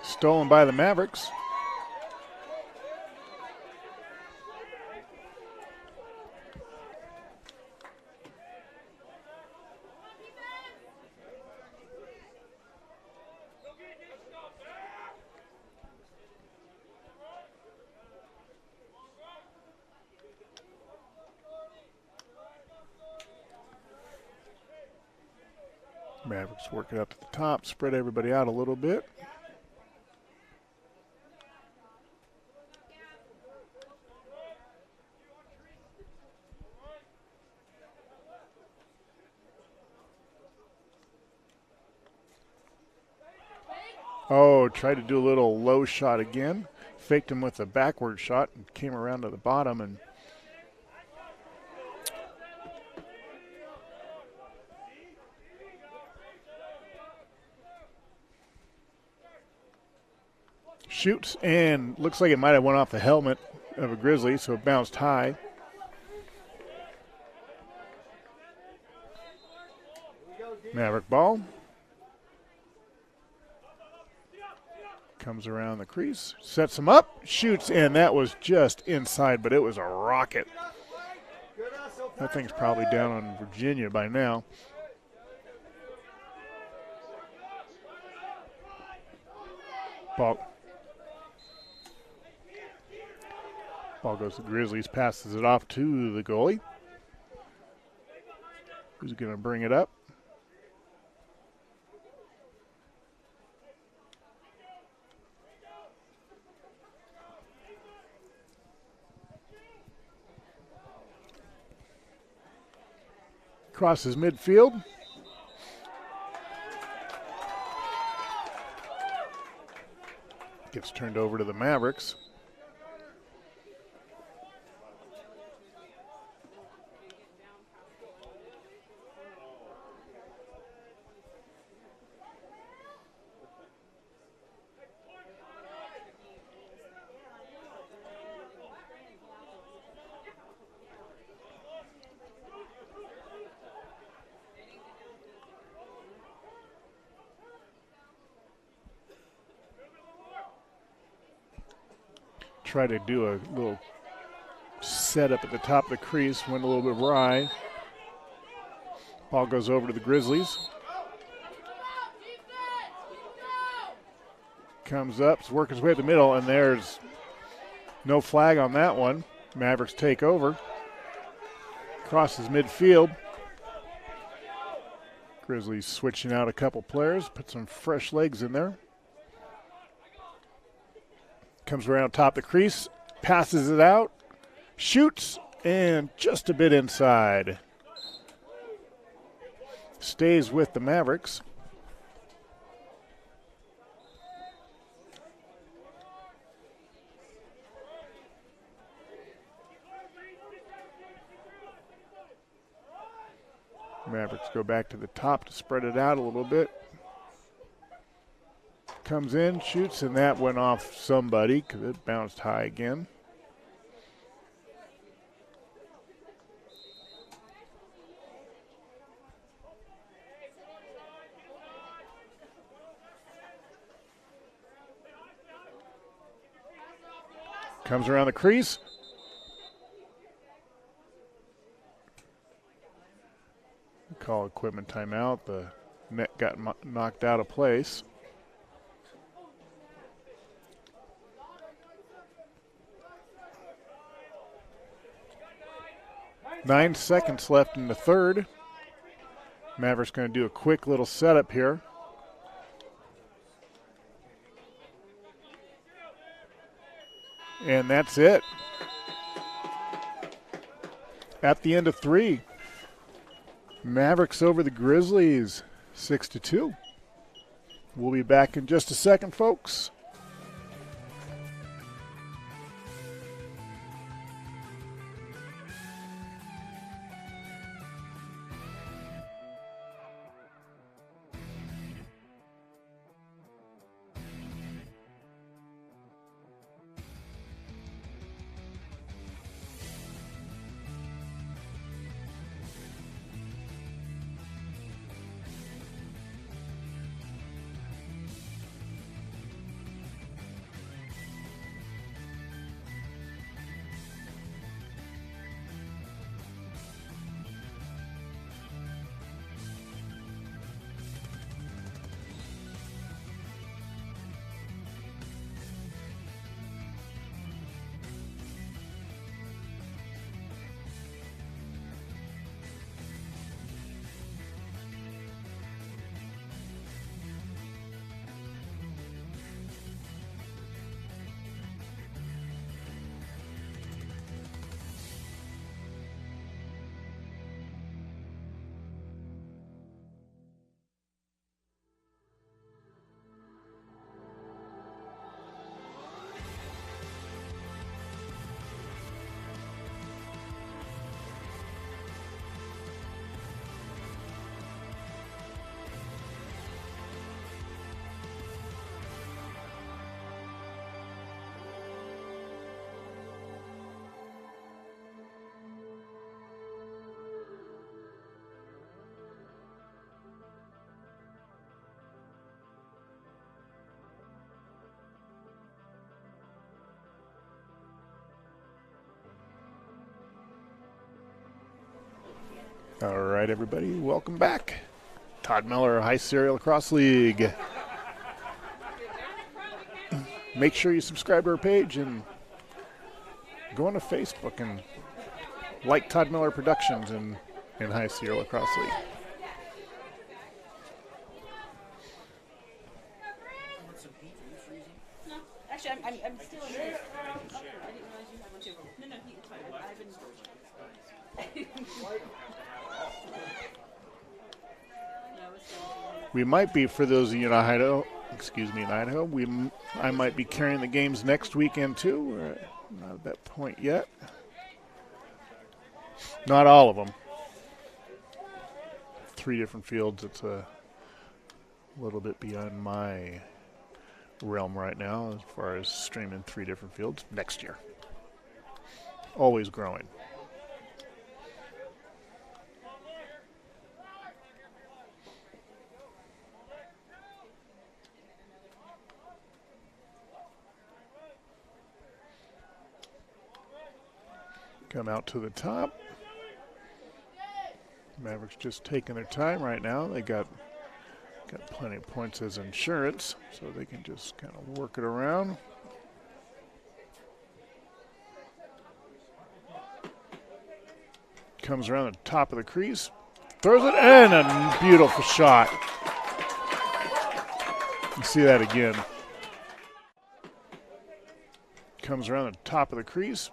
Stolen by the Mavericks. Mavericks work it up to the top, spread everybody out a little bit. Oh, tried to do a little low shot again. Faked him with a backward shot and came around to the bottom and shoots, and looks like it might have went off the helmet of a Grizzly, so it bounced high. Maverick ball. Comes around the crease, sets him up, shoots, and that was just inside, but it was a rocket. That thing's probably down on Virginia by now. Ball goes to the Grizzlies, passes it off to the goalie, who's going to bring it up. Crosses midfield. Gets turned over to the Mavericks. Try to do a little setup at the top of the crease, went a little bit awry. Ball goes over to the Grizzlies. Comes up, working his way at the middle, and there's no flag on that one. Mavericks take over. Crosses midfield. Grizzlies switching out a couple players, put some fresh legs in there. Comes around top the crease, passes it out, shoots, and just a bit inside. Stays with the Mavericks. Mavericks go back to the top to spread it out a little bit. Comes in, shoots, and that went off somebody because it bounced high again. Comes around the crease. call equipment timeout. The net got knocked out of place. Nine seconds left in the third. Mavericks going to do a quick little setup here. And that's it. At the end of three, Mavericks over the Grizzlies, 6-2. We'll be back in just a second, folks. All right, everybody, welcome back. Todd Miller, High Sierra Lacrosse League. Make sure you subscribe to our page and go on to Facebook and like Todd Miller Productions in High Sierra Lacrosse League. No, actually, I'm still in here. I didn't realize you had one too. No, it's fine. I've been. We might be, for those of you in Idaho, I might be carrying the games next weekend too. We're not at that point yet. Not all of them. 3 different fields. It's a little bit beyond my realm right now as far as streaming 3 different fields next year. Always growing. Come out to the top. Mavericks just taking their time right now. They got plenty of points as insurance, so they can just kind of work it around. Comes around the top of the crease, throws it in, a beautiful shot. You see that again. Comes around the top of the crease,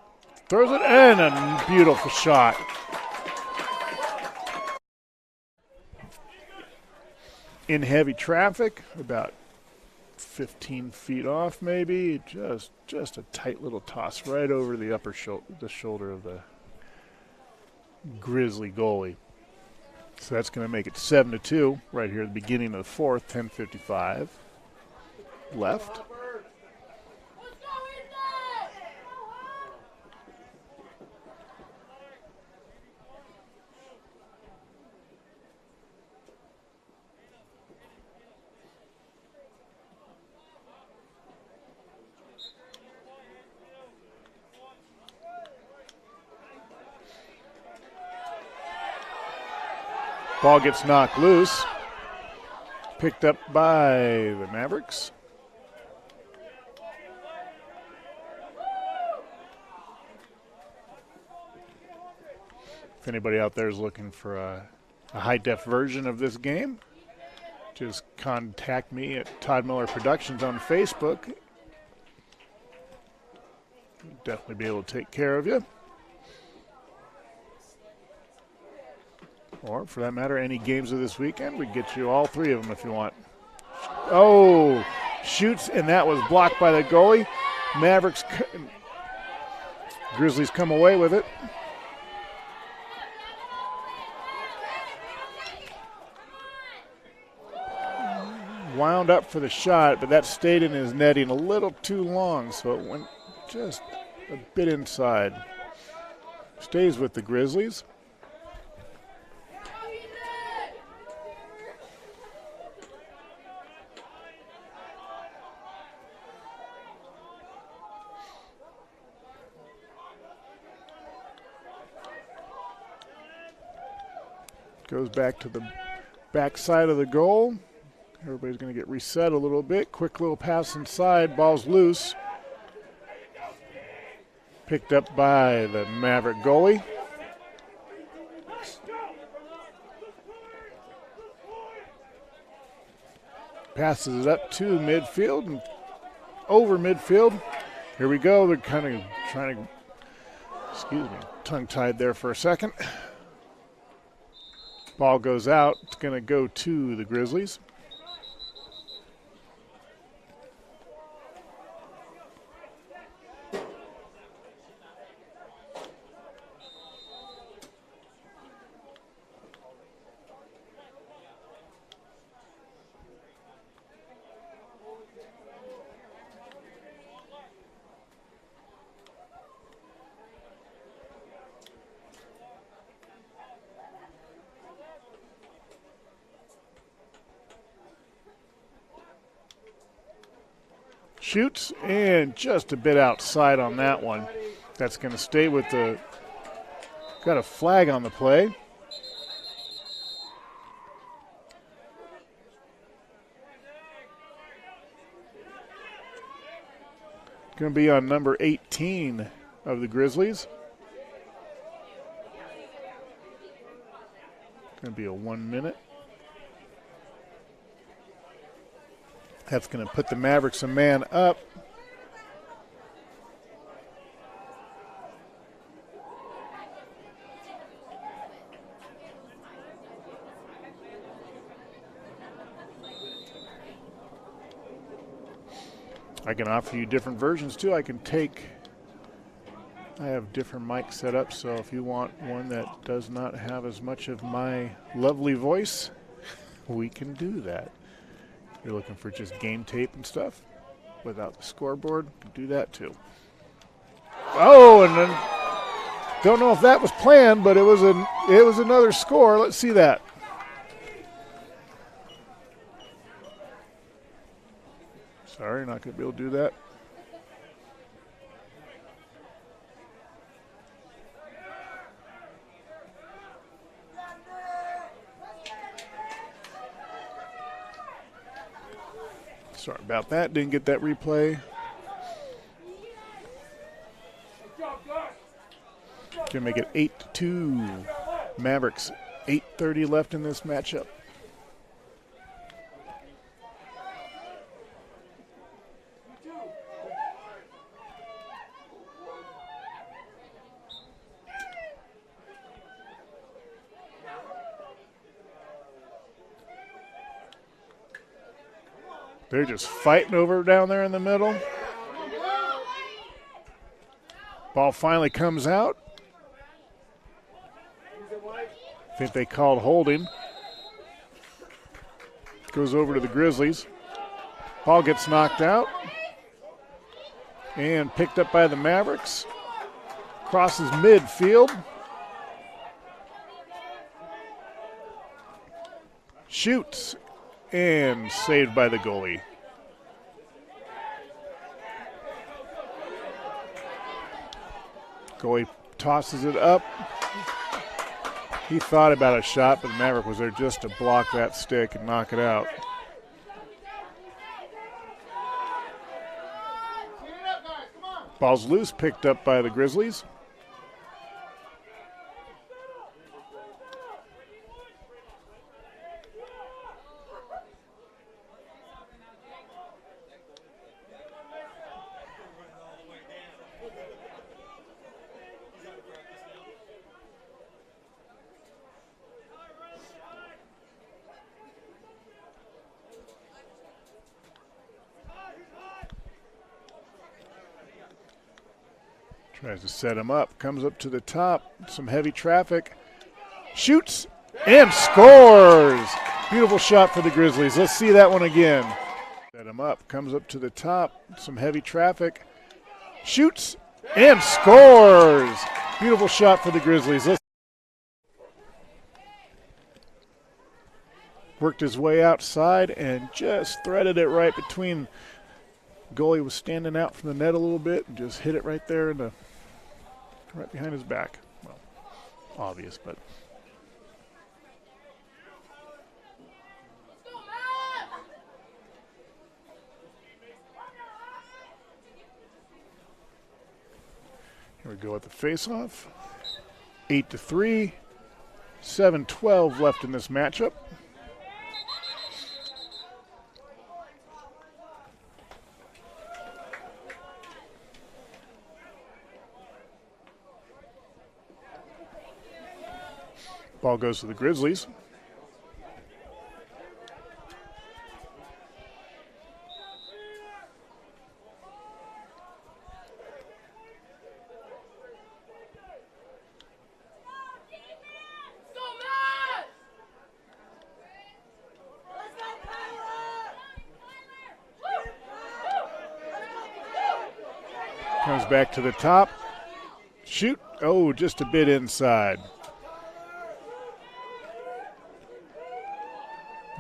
throws it in, a beautiful shot. In heavy traffic, about 15 feet off maybe, just a tight little toss right over the upper shoulder of the Grizzly goalie. So that's going to make it 7-2 right here at the beginning of the fourth, 10:55 left. Ball gets knocked loose. Picked up by the Mavericks. If anybody out there is looking for a high-def version of this game, just contact me at Todd Miller Productions on Facebook. Definitely be able to take care of you. Or, for that matter, any games of this weekend, we get you all three of them if you want. Oh, shoots, and that was blocked by the goalie. Grizzlies come away with it. Wound up for the shot, but that stayed in his netting a little too long, so it went just a bit inside. Stays with the Grizzlies. Goes back to the back side of the goal. Everybody's going to get reset a little bit. Quick little pass inside. Ball's loose. Picked up by the Maverick goalie. Passes it up to midfield and over midfield. Here we go. They're kind of trying to, tongue-tied there for a second. Ball goes out. It's going to go to the Grizzlies. Shoots, and just a bit outside on that one. That's going to stay with the, got a flag on the play. Going to be on number 18 of the Grizzlies. Going to be a 1 minute. That's going to put the Mavericks a man up. I can offer you different versions too. I have different mics set up, so if you want one that does not have as much of my lovely voice, we can do that. You're looking for just game tape and stuff without the scoreboard, do that too. Oh, and then don't know if that was planned, but it was another score. Let's see that. Sorry, not going to be able to do that. Sorry about that. Didn't get that replay. Gonna make it 8-2. Mavericks, 8:30 left in this matchup. They're just fighting over down there in the middle. Ball finally comes out. I think they called holding. Goes over to the Grizzlies. Ball gets knocked out. And picked up by the Mavericks. Crosses midfield. Shoots. And saved by the goalie. Goalie tosses it up. He thought about a shot, but the Maverick was there just to block that stick and knock it out. Ball's loose, picked up by the Grizzlies. Tries to set him up, comes up to the top, some heavy traffic, shoots and scores. Beautiful shot for the Grizzlies. Let's see that one again. Set him up, comes up to the top, some heavy traffic, shoots and scores. Beautiful shot for the Grizzlies. Worked his way outside and just threaded it right between. Goalie was standing out from the net a little bit and just hit it right there in the right behind his back. Well, obvious, but here we go at the face-off. 8-3, 7-12 left in this matchup. Ball goes to the Grizzlies. Comes back to the top. Shoot. Oh, just a bit inside.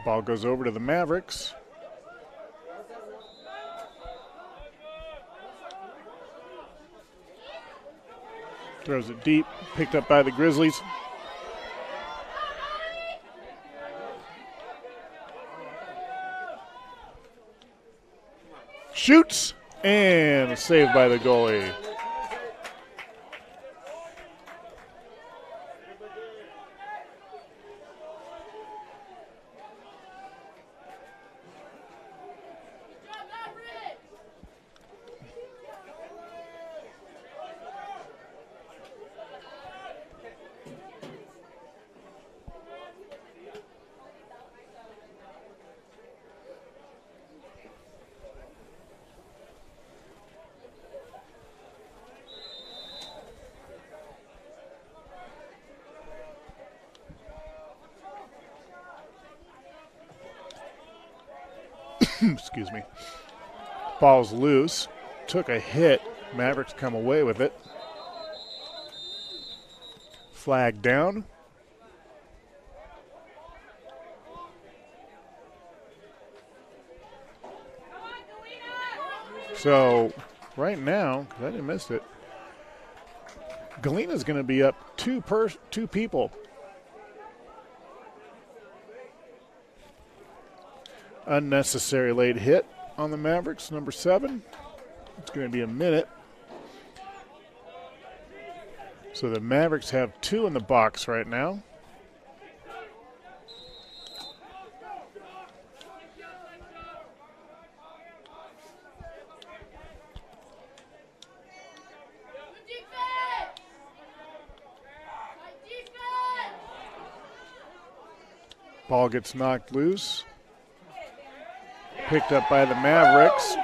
Ball goes over to the Mavericks. Throws it deep, picked up by the Grizzlies. Shoots and a save by the goalie. Excuse me. Ball's loose. Took a hit. Mavericks come away with it. Flag down. So right now, because I didn't miss it, Galena's going to be up two people. Unnecessary late hit on the Mavericks, number 7. It's going to be a minute. So the Mavericks have 2 in the box right now. Ball gets knocked loose. Picked up by the Mavericks.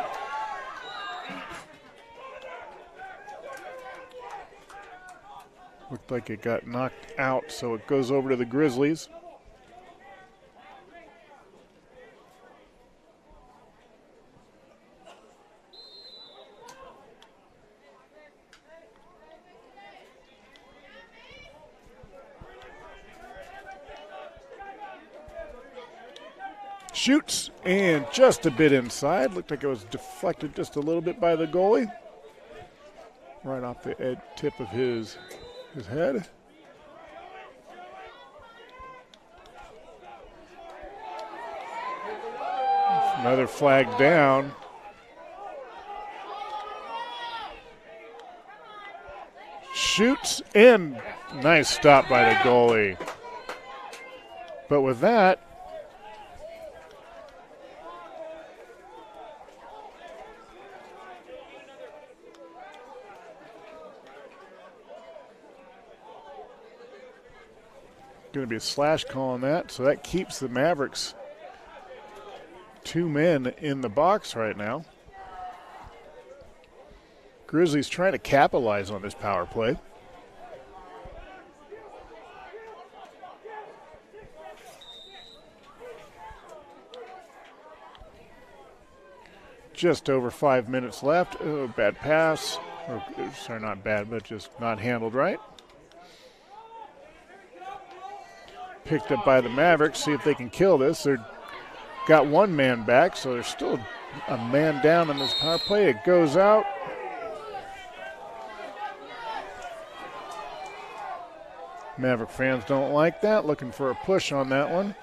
Looked like it got knocked out, so it goes over to the Grizzlies. Shoots and just a bit inside. Looked like it was deflected just a little bit by the goalie. Right off the tip of his head. Another flag down. Shoots in. Nice stop by the goalie. But with that, going to be a slash call on that, so that keeps the Mavericks 2 men in the box right now. Grizzlies trying to capitalize on this power play. Just over 5 minutes left. Oh, bad pass. Or, sorry, not bad, but just not handled right. Picked up by the Mavericks. See if they can kill this. They've got 1 man back, so there's still a man down in this power play. It goes out. Maverick fans don't like that. Looking for a push on that one.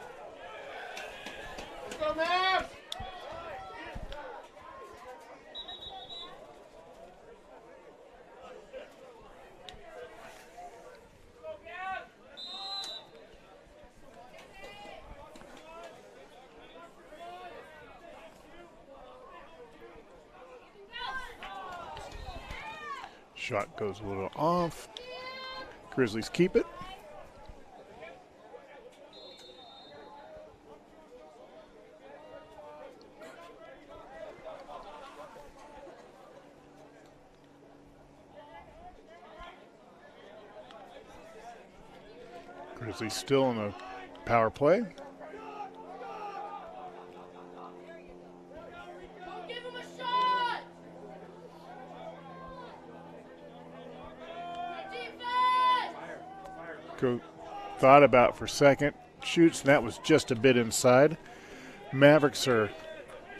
Shot goes a little off. Grizzlies keep it. Grizzlies still in the power play. Thought about for a second, shoots, and that was just a bit inside. Mavericks are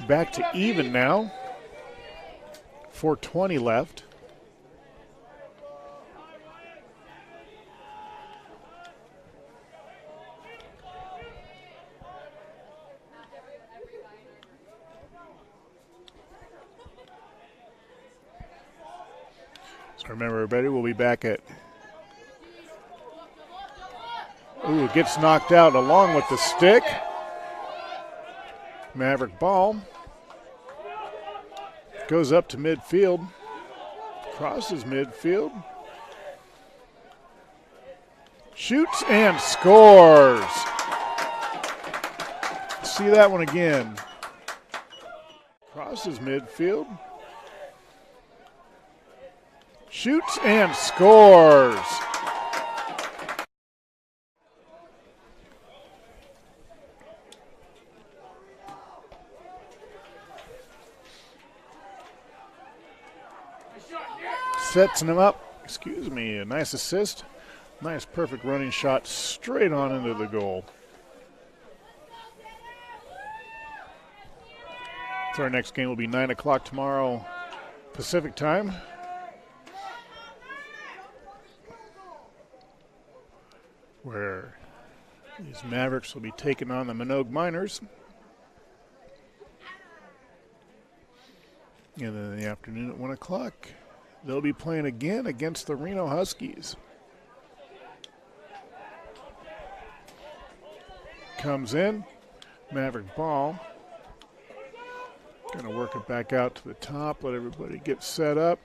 back to even now. 4:20 left. So remember, everybody, we'll be back at. Ooh, gets knocked out along with the stick. Maverick ball. Goes up to midfield. Crosses midfield. Shoots and scores. See that one again. Crosses midfield. Shoots and scores. Sets him up. Excuse me. A nice assist. Nice, perfect running shot straight on into the goal. So our next game will be 9 o'clock tomorrow Pacific time. Where these Mavericks will be taking on the Minogue Miners. And then in the afternoon at 1 o'clock, they'll be playing again against the Reno Huskies. Comes in, Maverick ball. Gonna work it back out to the top, let everybody get set up.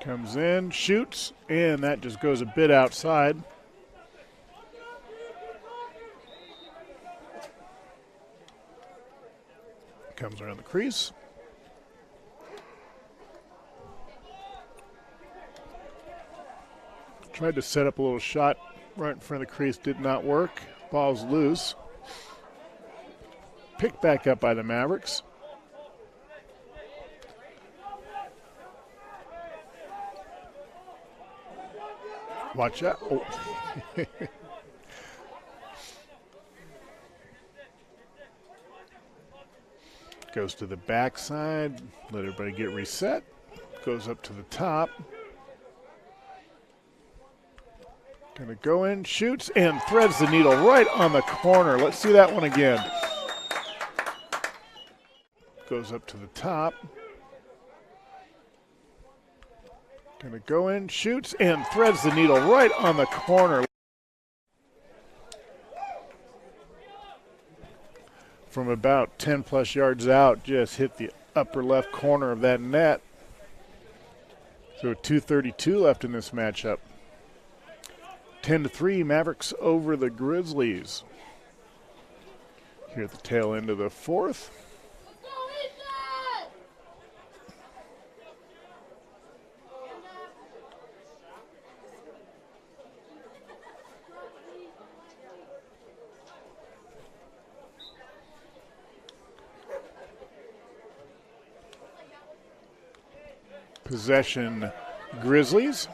Comes in, shoots, and that just goes a bit outside. Comes around the crease. Tried to set up a little shot right in front of the crease, did not work. Ball's loose. Picked back up by the Mavericks. Watch out. Oh. Goes to the backside. Let everybody get reset. Goes up to the top. Gonna go in, shoots, and threads the needle right on the corner. Let's see that one again. Goes up to the top. Gonna go in, shoots, and threads the needle right on the corner. From about 10 plus yards out, just hit the upper left corner of that net. So 2:32 left in this matchup. 10-3, Mavericks over the Grizzlies. Here at the tail end of the fourth. Possession, Grizzlies.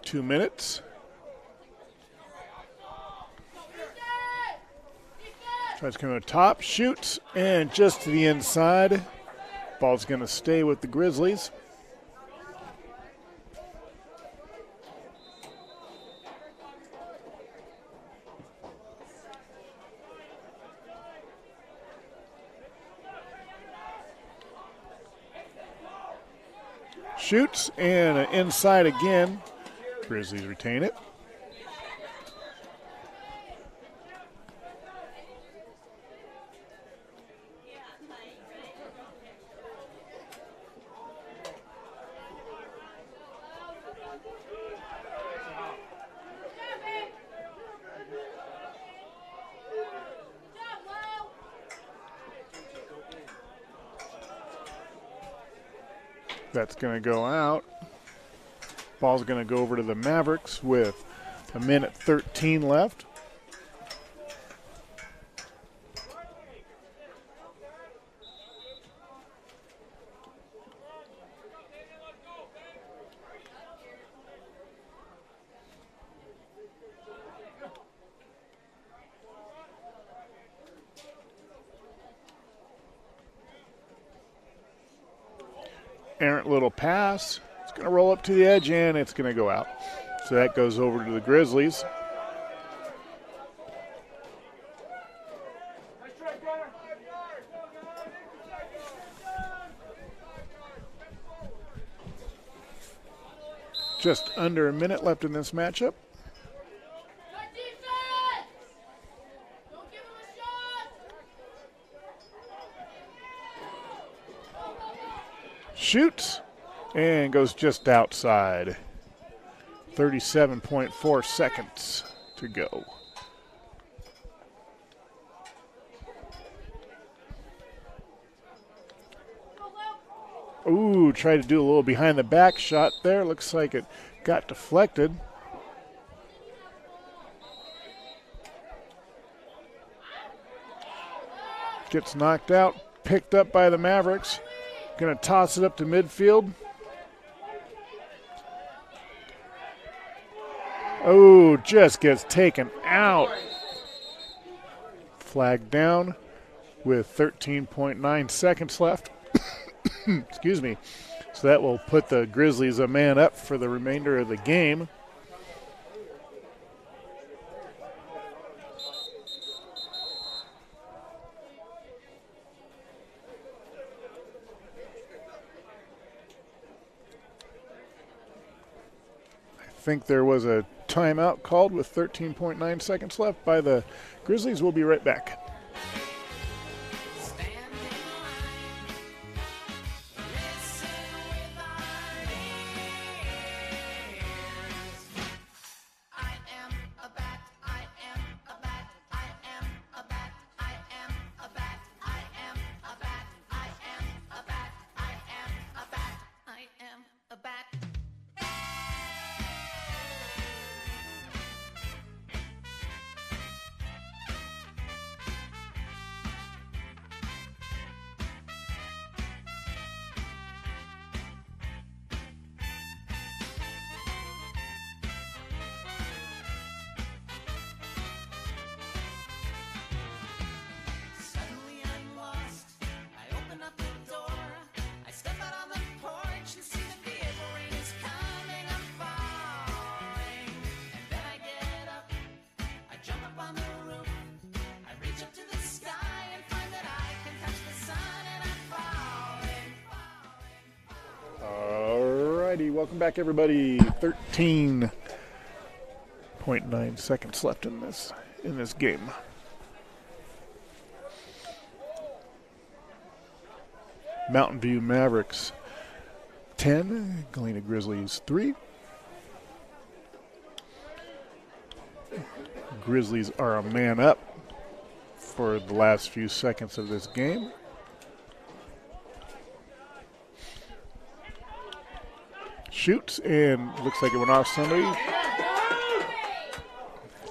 Two minutes. Tries to come to the top, shoots, and just to the inside. Ball's going to stay with the Grizzlies. Shoots, and inside again. Grizzlies retain it. That's going to go out. Ball's going to go over to the Mavericks with 1:13 left. Errant little pass. It's going to roll up to the edge, and it's going to go out. So that goes over to the Grizzlies. Just under a minute left in this matchup. Shoots and goes just outside. 37.4 seconds to go. Ooh, tried to do a little behind the back shot there. Looks like it got deflected. Gets knocked out, picked up by the Mavericks. Going to toss it up to midfield. Oh, just gets taken out. Flag down with 13.9 seconds left. Excuse me. So that will put the Grizzlies a man up for the remainder of the game. I think there was a timeout called with 13.9 seconds left by the Grizzlies. We'll be right back. I am Alrighty, welcome back, everybody. 13.9 seconds left in this game. Mountain View Mavericks 10, Galena Grizzlies 3. Grizzlies are a man up for the last few seconds of this game. Shoots, and looks like it went off somebody.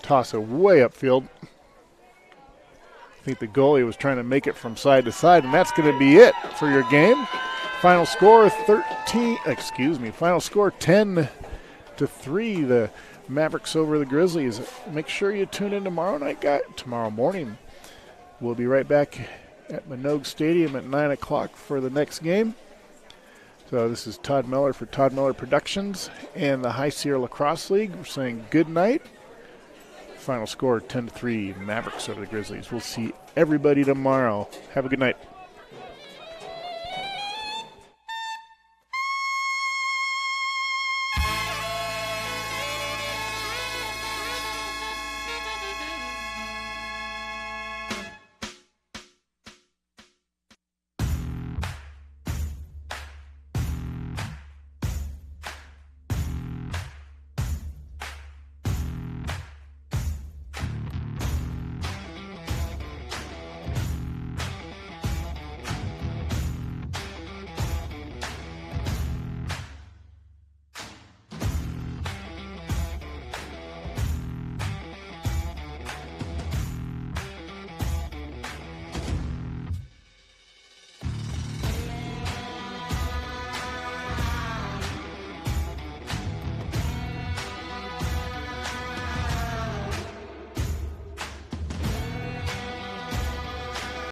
Toss it way upfield. I think the goalie was trying to make it from side to side, and that's going to be it for your game. Final score 10-3. The Mavericks over the Grizzlies. Make sure you tune in tomorrow morning. We'll be right back at Minogue Stadium at 9 o'clock for the next game. So this is Todd Miller for Todd Miller Productions and the High Sierra Lacrosse League. We're saying good night. Final score 10-3, Mavericks over the Grizzlies. We'll see everybody tomorrow. Have a good night.